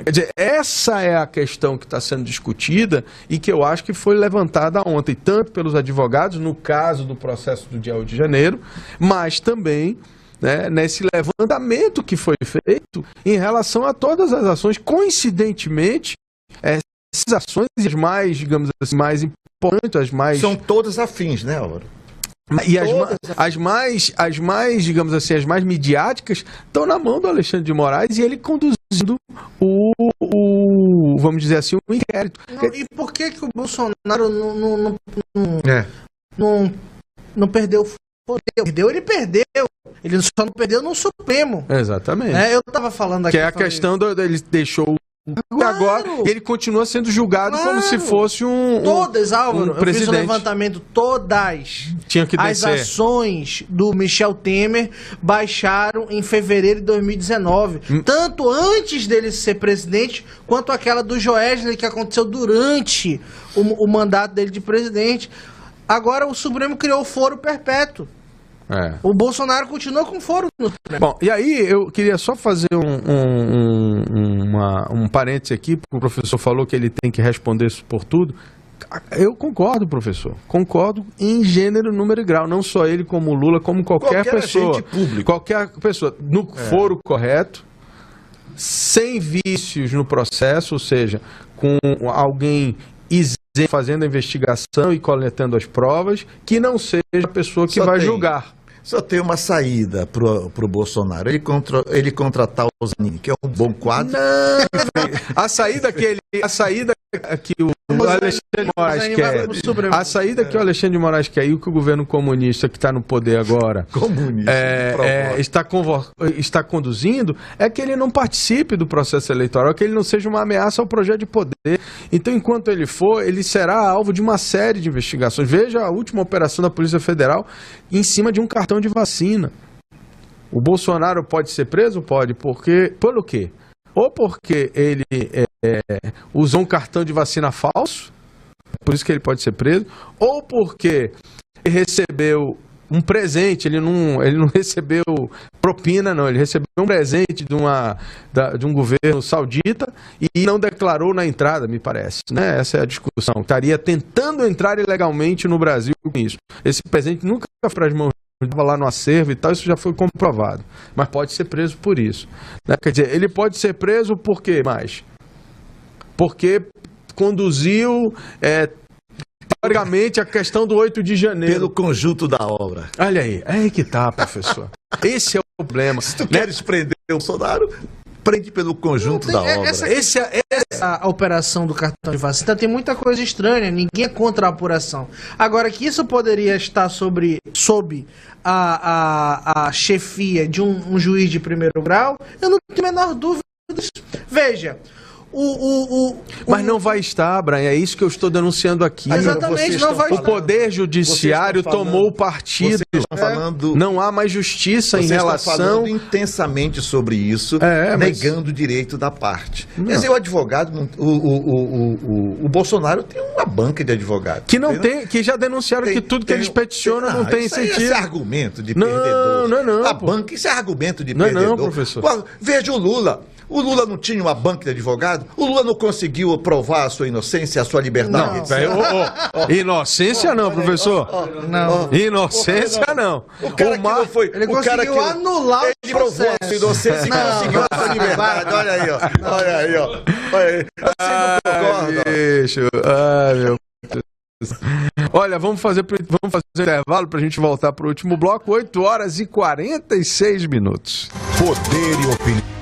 Quer dizer, essa é a questão que está sendo discutida e que eu acho que foi levantada ontem, tanto pelos advogados, no caso do processo do dia 8 de janeiro, mas também, né, nesse levantamento que foi feito em relação a todas as ações. Coincidentemente, essas ações, as mais, digamos assim, mais importantes, as mais... São todas afins, né, Álvaro? E as mais, digamos assim, as mais midiáticas estão na mão do Alexandre de Moraes e ele conduzindo vamos dizer assim, o inquérito. E por que o Bolsonaro não perdeu o poder? Ele perdeu. Ele só não perdeu no Supremo. Exatamente. Eu estava falando aqui. Que é a questão ele deixou. Agora ele continua sendo julgado como se fosse todas, Álvaro, presidente. Eu fiz um levantamento, todas tinha que descer. As ações do Michel Temer baixaram em fevereiro de 2019, tanto antes dele ser presidente, quanto aquela do Joesley que aconteceu durante o mandato dele de presidente. Agora o Supremo criou o foro perpétuo. O Bolsonaro continua com foro no Supremo. Bom, e aí eu queria só fazer um parêntese aqui, porque o professor falou que ele tem que responder por tudo. Eu concordo, professor. Concordo em gênero, número e grau. Não só ele, como o Lula, como qualquer pessoa. Agente público. Qualquer pessoa. No foro correto, sem vícios no processo, ou seja, com alguém isento fazendo a investigação e coletando as provas, que não seja a pessoa que vai julgar. Só tem uma saída pro Bolsonaro. Ele contratar o Zanin, que é um bom quadro. Não! A saída que o Alexandre de Moraes quer. A saída que o Alexandre de Moraes quer e o que o governo comunista que está no poder agora está conduzindo é que ele não participe do processo eleitoral, que ele não seja uma ameaça ao projeto de poder. Então, enquanto ele for, ele será alvo de uma série de investigações. Veja a última operação da Polícia Federal em cima de um cartão de vacina. O Bolsonaro pode ser preso? Pode. Pelo quê? Ou porque ele usou um cartão de vacina falso, por isso que ele pode ser preso, ou porque ele recebeu um presente, ele não recebeu propina, não, ele recebeu um presente de um governo saudita e não declarou na entrada, me parece, né? Essa é a discussão. Estaria tentando entrar ilegalmente no Brasil com isso. Esse presente nunca foi para as mãos, estava lá no acervo e tal, isso já foi comprovado. Mas pode ser preso por isso, né? Quer dizer, ele pode ser preso por quê mais? Porque conduziu teoricamente a questão do 8 de janeiro. Pelo conjunto da obra. Olha aí que tá, professor. Esse é o problema. Se tu queres prender o Bolsonaro, prende pelo conjunto da obra. Essa operação do cartão de vacina tem muita coisa estranha, ninguém é contra a apuração. Agora, que isso poderia estar sob a chefia de um juiz de primeiro grau, eu não tenho a menor dúvida disso. Veja, mas não vai estar, Brian, é isso que eu estou denunciando aqui. Exatamente, não vai estar. O Poder Judiciário tomou o partido. Não há mais justiça em relação... Vocês estão falando intensamente sobre isso, negando o direito da parte. Não. Mas o advogado, o Bolsonaro tem uma banca de advogados. Que já denunciaram que tudo que eles peticionam não tem sentido. Esse é argumento de perdedor. Não. A banca, isso é argumento de perdedor. Não, professor. Veja o Lula. O Lula não tinha uma banca de advogado? O Lula não conseguiu provar a sua inocência, a sua liberdade? Inocência não, professor. Não. Inocência não. O cara que não foi... Ele conseguiu anular o Ele provou a sua inocência e conseguiu a sua liberdade. Olha aí, ó. Olha aí. Você não concorda? Bicho. Ai, meu Deus. Olha, vamos fazer um intervalo para a gente voltar para o último bloco. 8h46. Poder e opinião.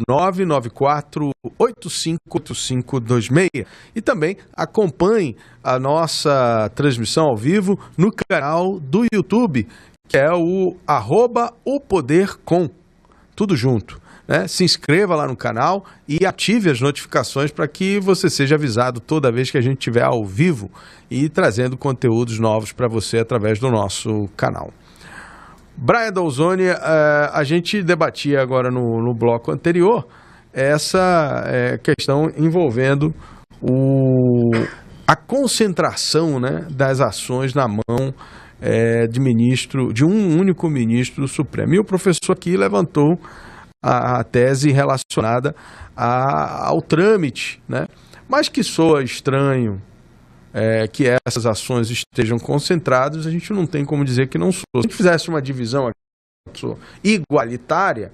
994-858526. E também acompanhe a nossa transmissão ao vivo no canal do YouTube, que é o @opodercom, tudo junto. Né? Se inscreva lá no canal e ative as notificações para que você seja avisado toda vez que a gente estiver ao vivo e trazendo conteúdos novos para você através do nosso canal. Brian Dolzoni, a gente debatia agora no bloco anterior essa questão envolvendo a concentração, né, das ações na mão de um único ministro do Supremo. E o professor aqui levantou a tese relacionada ao trâmite, né, mas que soa estranho que essas ações estejam concentradas. A gente não tem como dizer que não sou. Se a gente fizesse uma divisão igualitária,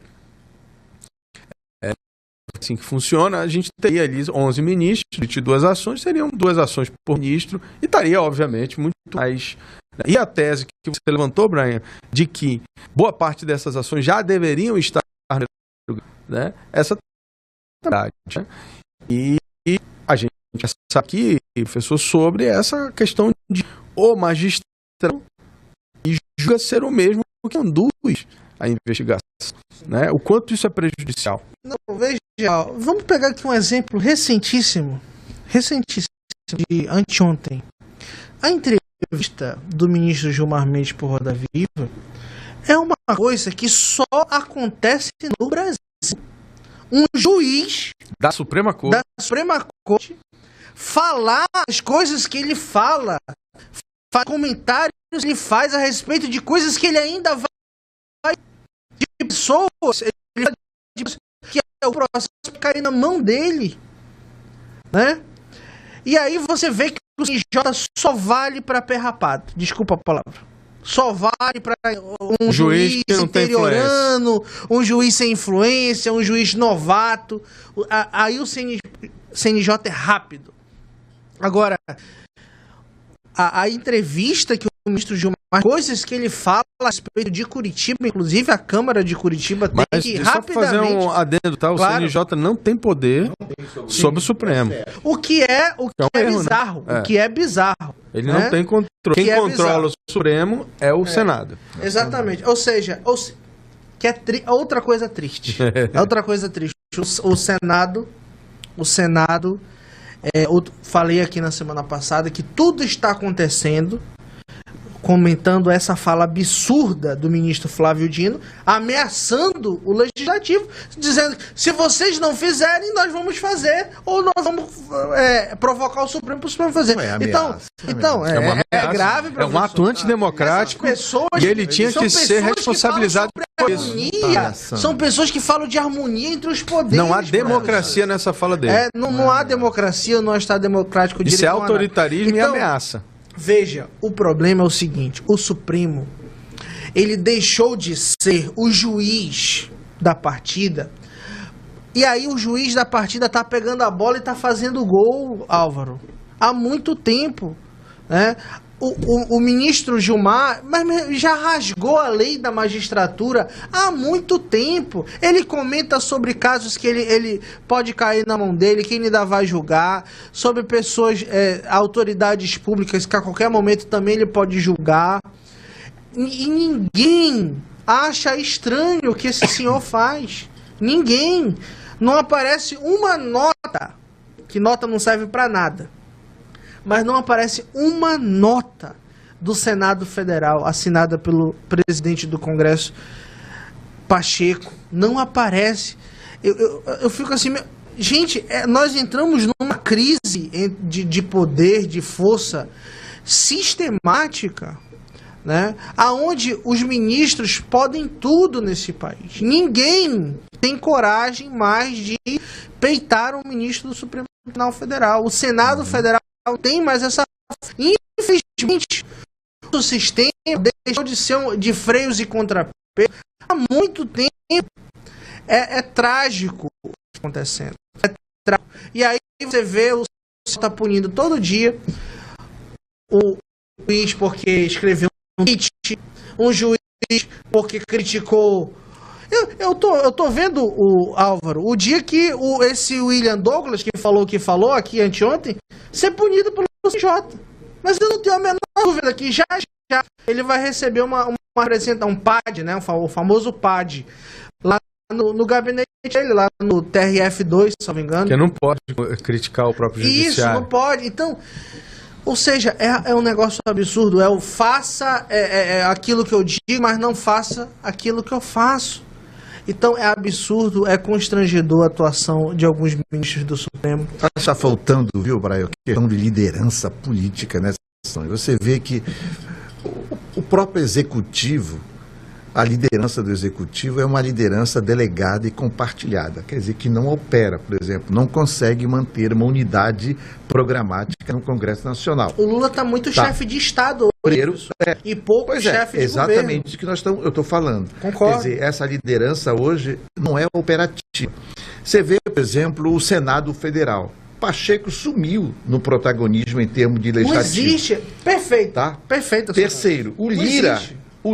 assim que funciona, a gente teria ali 11 ministros, 22 ações, seriam 2 ações por ministro, e estaria, obviamente, muito mais. E a tese que você levantou, Brian, de que boa parte dessas ações já deveriam estar, né? Essa verdade, né? E a gente sabe aqui, professor, sobre essa questão de o magistrado e julga ser o mesmo que conduz a investigação, né? O quanto isso é prejudicial. Não, veja, vamos pegar aqui um exemplo recentíssimo de anteontem. A entrevista do ministro Gilmar Mendes por Roda Viva é uma coisa que só acontece no Brasil. Um juiz da Suprema Corte falar as coisas que ele fala, comentários que ele faz a respeito de coisas que ele ainda vai de pessoas, que é o processo cair na mão dele, né? E aí você vê que o CNJ só vale para pé rapado, desculpa a palavra, só vale para um juiz interiorano, um juiz sem influência, um juiz novato. Aí o CNJ é rápido. Agora, a entrevista que o ministro Gilmar, coisas que ele fala a respeito de Curitiba, inclusive a Câmara de Curitiba tem que rapidamente... Só fazer um adendo, tá? O CNJ não tem poder sobre o Supremo. O que é bizarro. O que é bizarro. Ele não tem controle. Quem controla o Supremo é o Senado. Exatamente. Ou seja, que é outra coisa triste. É outra coisa triste. O Senado, eu falei aqui na semana passada que tudo está acontecendo, comentando essa fala absurda do ministro Flávio Dino, ameaçando o Legislativo, dizendo que se vocês não fizerem, nós vamos fazer, ou nós vamos provocar o Supremo para o Supremo fazer. Então, é grave, professor. É um ato antidemocrático e ele tinha que ser responsabilizado por isso. São pessoas que falam de harmonia entre os poderes. Não há democracia nessa fala dele. Não há democracia, não está democrático. Isso é autoritarismo e ameaça. Veja, o problema é o seguinte: o Supremo, ele deixou de ser o juiz da partida, e aí o juiz da partida está pegando a bola e está fazendo gol, Álvaro, há muito tempo, né? O ministro Gilmar já rasgou a lei da magistratura há muito tempo. Ele comenta sobre casos que ele pode cair na mão dele, que ele ainda vai julgar, sobre pessoas, autoridades públicas que a qualquer momento também ele pode julgar. E ninguém acha estranho o que esse senhor faz. Ninguém. Não aparece uma nota, que nota não serve para nada, mas não aparece uma nota do Senado Federal assinada pelo presidente do Congresso, Pacheco. Não aparece. Eu fico assim, gente, nós entramos numa crise de poder, de força sistemática, né? Aonde os ministros podem tudo nesse país. Ninguém tem coragem mais de peitar um ministro do Supremo Tribunal Federal. O Senado Federal tem mais essa... Infelizmente, o sistema deixou de ser de freios e contrapesos há muito tempo. É trágico o que está acontecendo. E aí você vê o está punindo todo dia o juiz porque escreveu um tweet, um juiz porque criticou Eu tô vendo, Álvaro, o dia que esse William Douglas, que falou aqui anteontem, ser punido pelo CJ. Mas eu não tenho a menor dúvida que já ele vai receber um PAD, né? O famoso PAD, lá no gabinete dele, lá no TRF2, se não me engano. Que não pode criticar o próprio judiciário. Isso, não pode. Então, ou seja, é um negócio absurdo. Faça aquilo que eu digo, mas não faça aquilo que eu faço. Então é absurdo, é constrangedor a atuação de alguns ministros do Supremo. Está faltando, viu, Braio, questão de liderança política nessa questão. Você vê que o próprio executivo, a liderança do executivo é uma liderança delegada e compartilhada. Quer dizer, que não opera, por exemplo, não consegue manter uma unidade programática no Congresso Nacional. O Lula está muito chefe de Estado hoje. Primeiro, e pouco chefe de governo. Exatamente o que eu estou falando. Concordo. Quer dizer, essa liderança hoje não é operativa. Você vê, por exemplo, o Senado Federal. Pacheco sumiu no protagonismo em termos de legislativo. Não existe. Perfeito. Tá? Perfeito. Terceiro, o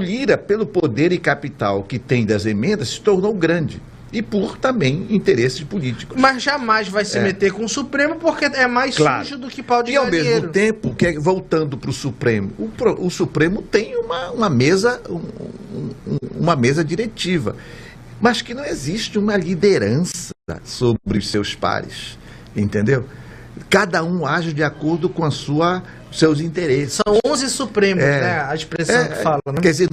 Lira, pelo poder e capital que tem das emendas, se tornou grande. E por também interesses políticos. Mas jamais vai se meter com o Supremo, porque é mais sujo do que pau de galinheiro. E ao mesmo tempo, voltando para o Supremo, o Supremo tem uma mesa diretiva, mas que não existe uma liderança sobre os seus pares, entendeu? Cada um age de acordo com seus interesses. São 11 Supremos, né? A expressão que fala, né? Quer dizer,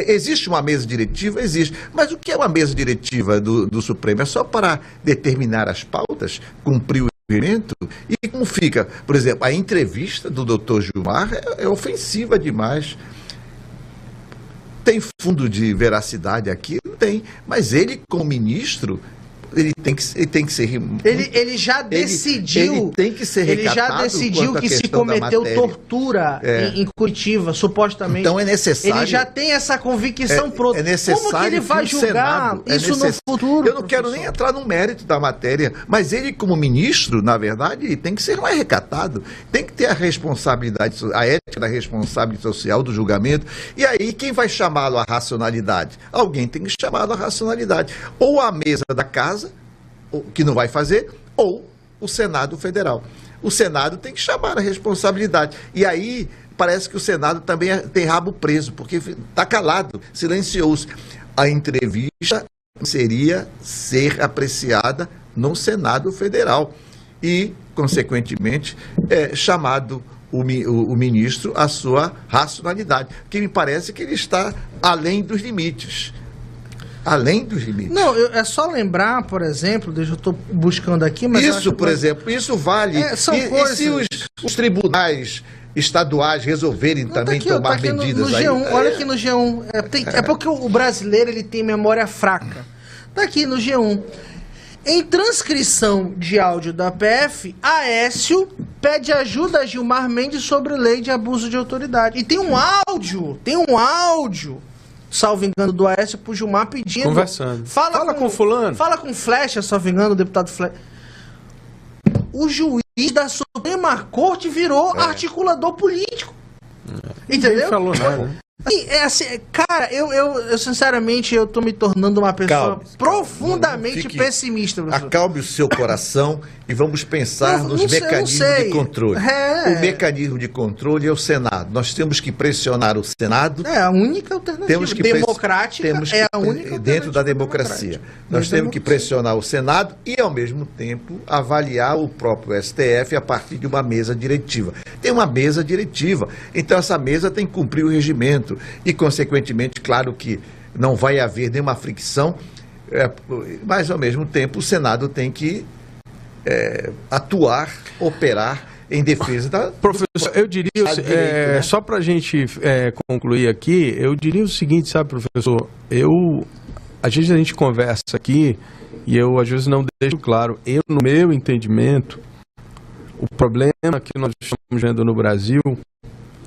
existe uma mesa diretiva? Existe. Mas o que é uma mesa diretiva do Supremo? É só para determinar as pautas, cumprir o evento? E como fica? Por exemplo, a entrevista do doutor Gilmar é ofensiva demais. Tem fundo de veracidade aqui? Não tem. Mas ele, como ministro, ele tem que ser. Ele já decidiu. Ele tem que ser recatado. Ele já decidiu que se cometeu tortura em Curitiba, supostamente. Então é necessário. Ele já tem essa convicção pronta. É necessário. Como que ele vai julgar isso no futuro? Eu não quero nem entrar no mérito da matéria, mas ele, como ministro, na verdade, tem que ser mais recatado. Tem que ter a responsabilidade, a ética da responsabilidade social do julgamento. E aí, quem vai chamá-lo à racionalidade? Alguém tem que chamá-lo à racionalidade. Ou a mesa da casa, que não vai fazer, ou o Senado Federal. O Senado tem que chamar a responsabilidade. E aí parece que o Senado também tem rabo preso, porque está calado, silenciou-se. A entrevista seria ser apreciada no Senado Federal e, consequentemente, chamado o ministro à sua racionalidade, que me parece que ele está além dos limites. Além dos limites. Não, é só lembrar, por exemplo, eu estou buscando aqui, mas... Isso, por exemplo, isso vale. São coisas... E se os tribunais estaduais resolverem também tomar medidas no G1, aí? Olha aqui no G1. É porque o brasileiro ele tem memória fraca. Está aqui no G1. Em transcrição de áudio da PF, Aécio pede ajuda a Gilmar Mendes sobre lei de abuso de autoridade. E tem um áudio, salvo engano, do Aécio pro Gilmar pedindo... Conversando. Fala com fulano. Fala com Flecha, salvo engano, o deputado Flecha. O juiz da Suprema Corte virou articulador político. Entendeu? Ninguém falou nada. Cara, eu sinceramente, eu tô me tornando uma pessoa profundamente pessimista. Professor. Acalme o seu coração e vamos pensar nos mecanismos de controle. O mecanismo de controle é o Senado. Nós temos que pressionar o Senado. É a única alternativa. Democrática é a única dentro da democracia. Nós temos que pressionar o Senado e, ao mesmo tempo, avaliar o próprio STF a partir de uma mesa diretiva. Tem uma mesa diretiva. Então, essa mesa tem que cumprir o regimento. E, consequentemente, claro que não vai haver nenhuma fricção, mas, ao mesmo tempo, o Senado tem que atuar, operar em defesa da... Professor, eu diria, né? Só para a gente concluir aqui, eu diria o seguinte, sabe, professor, às vezes a gente conversa aqui e eu, às vezes, não deixo claro, no meu entendimento, o problema que nós estamos vendo no Brasil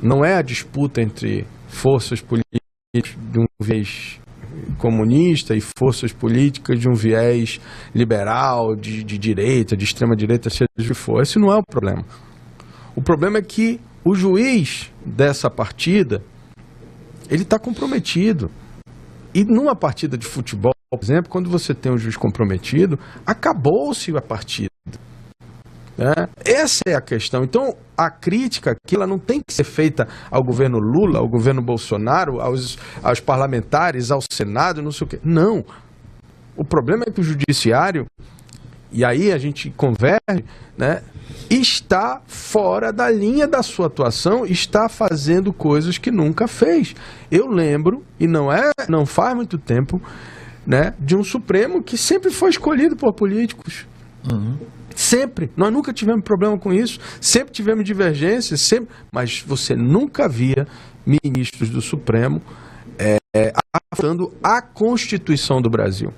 não é a disputa entre forças políticas de um viés comunista e forças políticas de um viés liberal, de direita, de extrema direita, seja o que for. Esse não é o problema. O problema é que o juiz dessa partida, ele está comprometido. E numa partida de futebol, por exemplo, quando você tem um juiz comprometido, acabou-se a partida. Essa é a questão. Então, a crítica aqui ela não tem que ser feita ao governo Lula, ao governo Bolsonaro, aos parlamentares, ao Senado, não sei o quê. Não. O problema é que o judiciário, e aí a gente converge, né, está fora da linha da sua atuação, está fazendo coisas que nunca fez. Eu lembro, e não faz muito tempo, né, de um Supremo que sempre foi escolhido por políticos. Uhum. Sempre. Nós nunca tivemos problema com isso, sempre tivemos divergências, sempre, mas você nunca via ministros do Supremo afetando a Constituição do Brasil,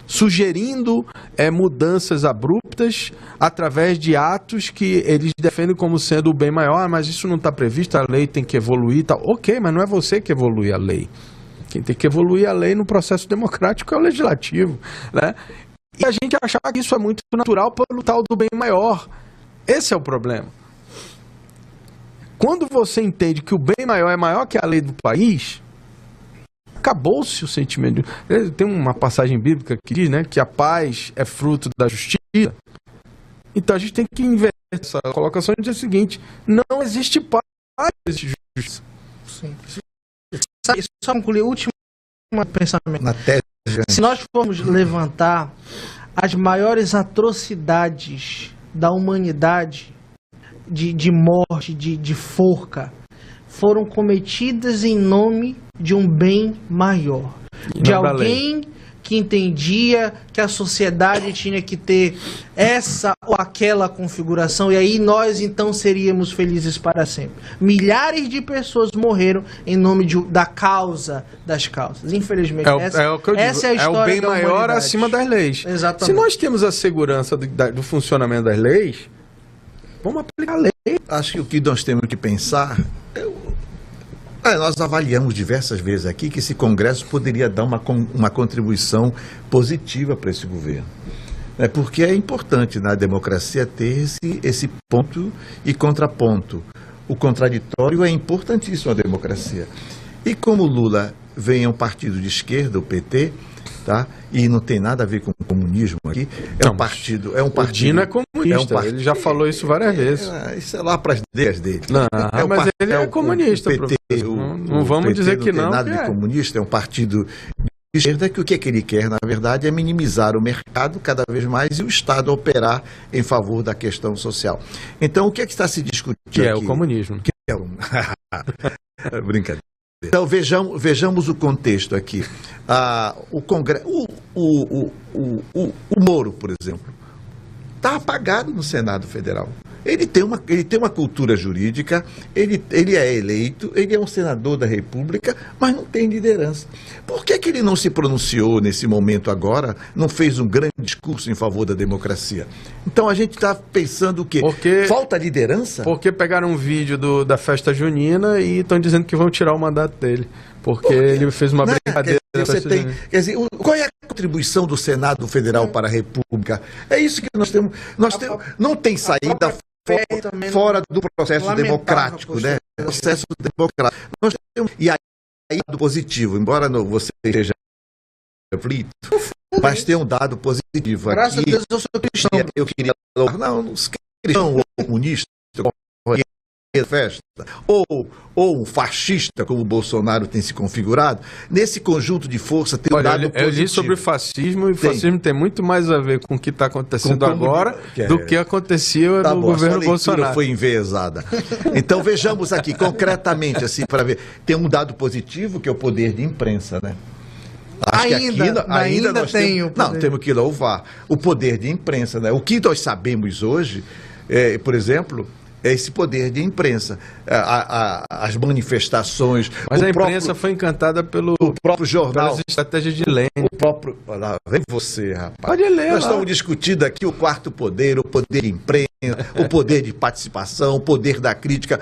sugerindo mudanças abruptas através de atos que eles defendem como sendo o bem maior, mas isso não está previsto, a lei tem que evoluir e tal. Ok, mas não é você que evolui a lei. Quem tem que evoluir a lei no processo democrático é o legislativo, né? E a gente achar que isso é muito natural pelo tal do bem maior. Esse é o problema. Quando você entende que o bem maior é maior que a lei do país, acabou-se o sentimento. Tem uma passagem bíblica que diz, né, que a paz é fruto da justiça. Então a gente tem que inverter essa colocação e dizer o seguinte: não existe paz, não existe justiça. Sim. Só concluir o último pensamento. Na tese. Se nós formos levantar as maiores atrocidades da humanidade, de morte, de forca, foram cometidas em nome de um bem maior. De alguém que entendia que a sociedade tinha que ter essa ou aquela configuração, e aí nós então seríamos felizes para sempre. Milhares de pessoas morreram em nome da causa das causas. Infelizmente, essa é a história. É o bem maior acima das leis. Exatamente. Se nós temos a segurança do funcionamento das leis, vamos aplicar a lei. Acho que o que nós temos que pensar nós avaliamos diversas vezes aqui que esse Congresso poderia dar uma contribuição positiva para esse governo. Porque é importante na democracia ter esse ponto e contraponto. O contraditório é importantíssimo na democracia. E como o Lula vem a um partido de esquerda, o PT, tá? E não tem nada a ver com o comunismo aqui. É um partido. O Dino é comunista. Ele já falou isso várias vezes. Isso é lá para as ideias dele. Não, mas ele é comunista. O PT, não vamos PT dizer que não. Não tem nada de comunista. É um partido de esquerda que o que ele quer, na verdade, é minimizar o mercado cada vez mais e o Estado operar em favor da questão social. Então, o que é que está se discutindo aqui? Que é o comunismo. Brincadeira. Então vejamos o contexto aqui. O Moro, por exemplo, está apagado no Senado Federal. Ele tem uma cultura jurídica, ele é eleito, ele é um senador da República, mas não tem liderança. Por que ele não se pronunciou nesse momento agora, não fez um grande discurso em favor da democracia? Então a gente está pensando o quê? Falta liderança? Porque pegaram um vídeo da festa junina e estão dizendo que vão tirar o mandato dele. Porque ele fez uma brincadeira. Quer dizer, qual é a contribuição do Senado Federal para a República? É isso que nós temos. Não tem saída fora do processo democrático, né? Processo democrático. Nós temos, e aí do positivo, embora você esteja aflito, mas tem um dado positivo aqui. Graças a Deus eu sou cristão. Eu queria não, os cristãos ou comunistas, festa, ou um fascista, como o Bolsonaro tem se configurado, nesse conjunto de força tem um dado positivo. Eu li sobre fascismo, e o fascismo tem muito mais a ver com o que está acontecendo agora do que acontecia no governo Bolsonaro. Foi enviesada. Então vejamos aqui, concretamente, assim, para ver. Tem um dado positivo, que é o poder de imprensa, né? Acho ainda nós temos que louvar o poder de imprensa, né? O que nós sabemos hoje, por exemplo, é esse poder de imprensa, as manifestações. Mas a imprensa foi encantada pelo próprio jornal, pelas estratégias de Lênin. Vem você, rapaz. Pode ler. Nós estamos discutindo aqui o quarto poder, o poder de imprensa, o poder de participação, o poder da crítica.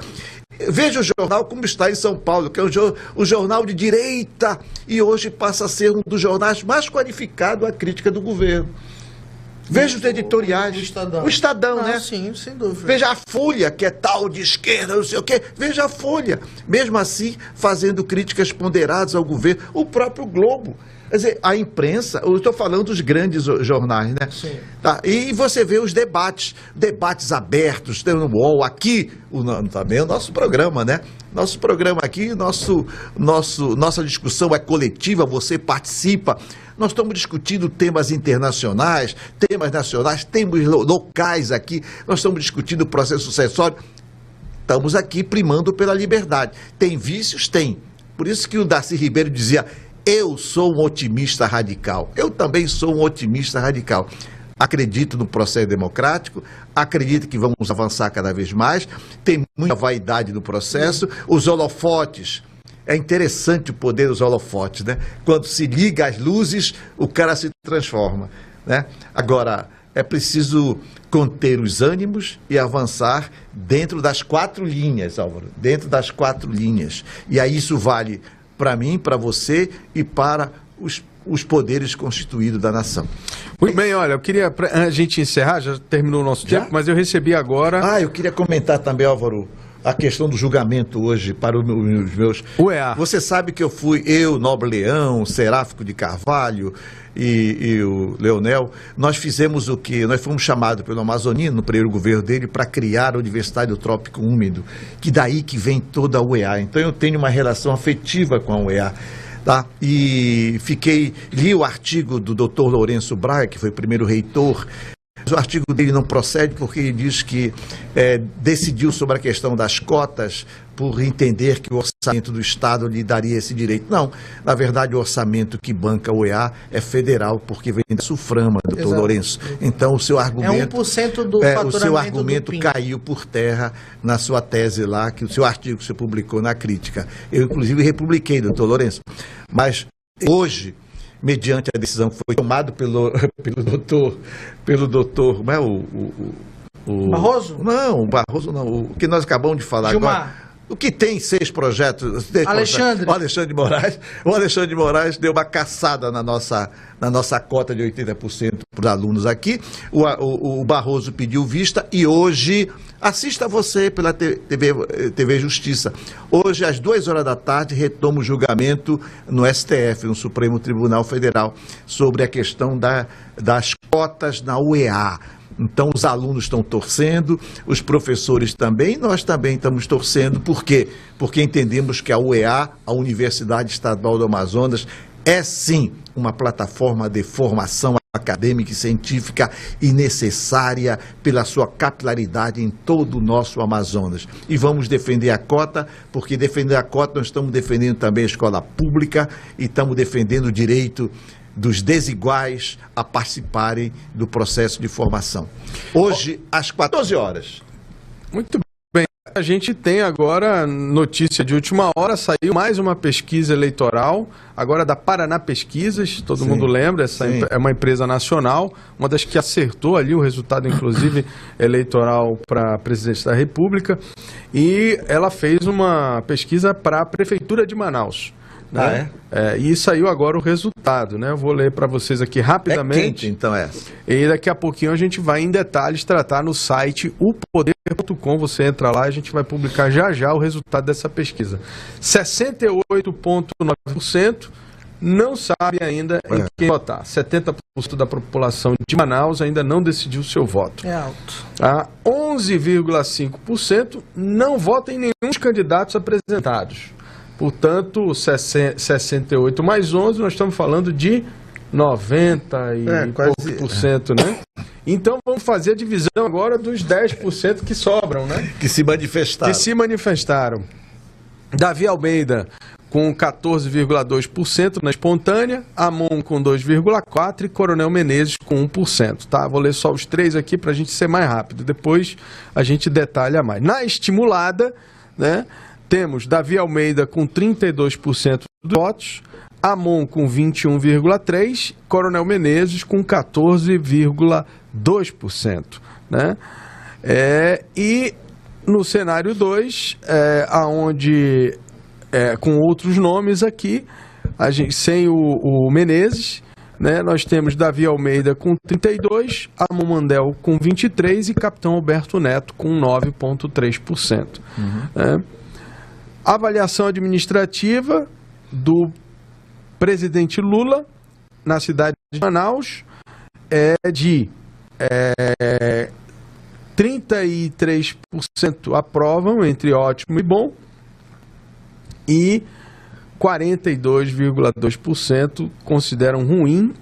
Veja o jornal como está em São Paulo, que é um jornal de direita, e hoje passa a ser um dos jornais mais qualificados à crítica do governo. Veja os editoriais. O Estadão, né? Sim, sem dúvida. Veja a Folha, que é tal de esquerda, não sei o quê. Veja a Folha. Mesmo assim, fazendo críticas ponderadas ao governo. O próprio Globo. Quer dizer, a imprensa, eu estou falando dos grandes jornais, né? Sim. Tá? E você vê os debates abertos, tem no UOL, aqui, também o nosso programa, né? Nosso programa aqui, nossa discussão é coletiva, você participa. Nós estamos discutindo temas internacionais, temas nacionais, temas locais aqui, nós estamos discutindo o processo sucessório. Estamos aqui primando pela liberdade. Tem vícios? Tem. Por isso que o Darcy Ribeiro dizia: eu sou um otimista radical. Eu também sou um otimista radical. Acredito no processo democrático, acredito que vamos avançar cada vez mais, tem muita vaidade no processo, os holofotes, é interessante o poder dos holofotes, né? Quando se liga as luzes, o cara se transforma, né? Agora, é preciso conter os ânimos e avançar dentro das 4 linhas, Álvaro, dentro das 4 linhas. E aí isso vale para mim, para você e para os poderes constituídos da nação. Muito bem, olha, eu queria, a gente encerrar, já terminou o nosso tempo, mas eu recebi agora... eu queria comentar também, Álvaro, a questão do julgamento hoje para os meus... UEA. Você sabe que Nobre Leão, Seráfico de Carvalho e o Leonel, nós fizemos o quê? Nós fomos chamados pelo Amazonino, no primeiro governo dele, para criar a Universidade do Trópico Úmido, que daí que vem toda a UEA. Então eu tenho uma relação afetiva com a UEA. Tá? E li o artigo do Dr. Lourenço Braga, que foi o primeiro reitor. O artigo dele não procede porque ele diz que decidiu sobre a questão das cotas por entender que o orçamento do Estado lhe daria esse direito. Não, na verdade o orçamento que banca o UEA é federal, porque vem da Suframa, doutor Lourenço. Então o seu argumento... É 1% do faturamento o seu argumento do PIN. caiu por terra na sua tese lá, que o seu artigo que você publicou na crítica. Eu, inclusive, republiquei, doutor Lourenço. Mas hoje, mediante a decisão que foi tomada pelo doutor, não é o Barroso? Não, o Barroso não, o que nós acabamos de falar Gilmar. agora. O que tem 6 projetos... Alexandre. O Alexandre de Moraes deu uma caçada na nossa cota de 80% para os alunos aqui. O Barroso pediu vista e hoje... Assista você pela TV Justiça. Hoje, às 2h da tarde, retoma o julgamento no STF, no Supremo Tribunal Federal, sobre a questão das cotas na UEA. Então, os alunos estão torcendo, os professores também, nós também estamos torcendo. Por quê? Porque entendemos que a UEA, a Universidade Estadual do Amazonas, é sim uma plataforma de formação acadêmica e científica e necessária pela sua capilaridade em todo o nosso Amazonas. E vamos defender a cota, porque defender a cota nós estamos defendendo também a escola pública e estamos defendendo o direito dos desiguais a participarem do processo de formação. Hoje, às 14h. Muito bem. A gente tem agora notícia de última hora, saiu mais uma pesquisa eleitoral, agora da Paraná Pesquisas, todo mundo lembra, essa é uma empresa nacional, uma das que acertou ali o resultado, inclusive, eleitoral para presidente da República, e ela fez uma pesquisa para a Prefeitura de Manaus. Né? E saiu agora o resultado, né? Eu vou ler para vocês aqui rapidamente. É quente, então, E daqui a pouquinho a gente vai em detalhes tratar no site upoder.com. Você entra lá e a gente vai publicar já o resultado dessa pesquisa. 68,9% não sabe ainda em quem votar. 70% da população de Manaus ainda não decidiu seu voto. É alto. 11,5% não vota em nenhum dos candidatos apresentados. Portanto, 68 mais 11, nós estamos falando de 90 e pouco por cento, né? Então, vamos fazer a divisão agora dos 10% que sobram, né? Que se manifestaram. Davi Almeida com 14,2% na espontânea, Amon com 2,4% e Coronel Menezes com 1%. Tá? Vou ler só os 3 aqui para a gente ser mais rápido. Depois a gente detalha mais. Na estimulada, né? Temos Davi Almeida com 32% dos votos, Amon com 21,3%, Coronel Menezes com 14,2%. Né? E no cenário 2, aonde com outros nomes aqui, sem o Menezes, né, nós temos Davi Almeida com 32%, Amon Mandel com 23% e Capitão Alberto Neto com 9,3%. Avaliação administrativa do presidente Lula, na cidade de Manaus é de 33% aprovam, entre ótimo e bom, e 42,2% consideram ruim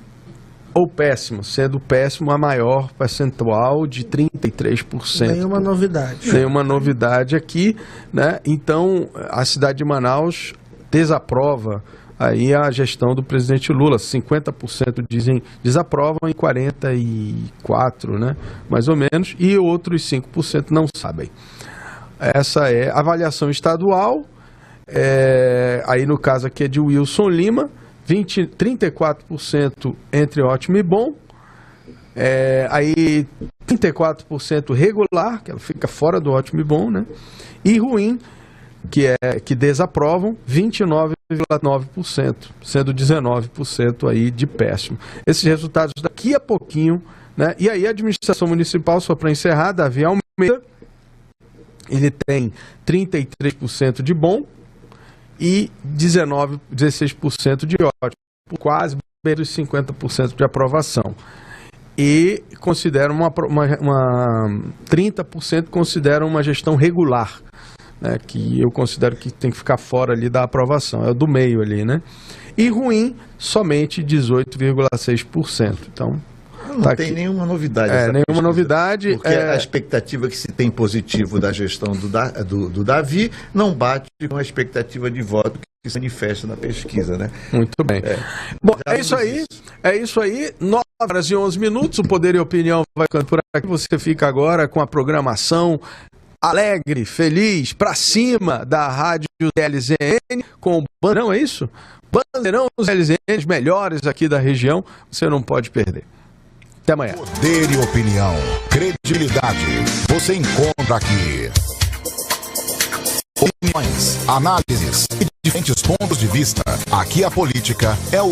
ou péssimo, sendo péssimo a maior percentual de 33%. Nenhuma novidade. Nenhuma novidade aqui, né? Então, a cidade de Manaus desaprova aí a gestão do presidente Lula. 50% dizem desaprovam e 44%, né? Mais ou menos, e outros 5% não sabem. Essa é a avaliação estadual. Aí no caso aqui é de Wilson Lima, 34% entre ótimo e bom, aí 34% regular, que ela fica fora do ótimo e bom, né? E ruim, que desaprovam, 29,9%, sendo 19% aí de péssimo. Esses resultados daqui a pouquinho, né? E aí a administração municipal, só para encerrar, Davi Almeida, ele tem 33% de bom e 16% de ótimo, quase 50% de aprovação. E consideram 30% consideram uma gestão regular, né, que eu considero que tem que ficar fora ali da aprovação, é o do meio ali, né? E ruim, somente 18,6%. Então, não tem nenhuma novidade. Nenhuma novidade. Porque a expectativa que se tem positivo da gestão do Davi não bate com a expectativa de voto que se manifesta na pesquisa, né? Muito bem. Bom, é isso aí. É isso aí. 9h11. O Poder e Opinião vai ficando por aqui. Você fica agora com a programação alegre, feliz, pra cima da Rádio ZLZN, com o Bandeirão, é isso? Bandeirão ZLZN, os melhores aqui da região. Você não pode perder. Até amanhã. Poder e opinião, credibilidade, você encontra aqui. Opiniões, análises e diferentes pontos de vista. Aqui a política é o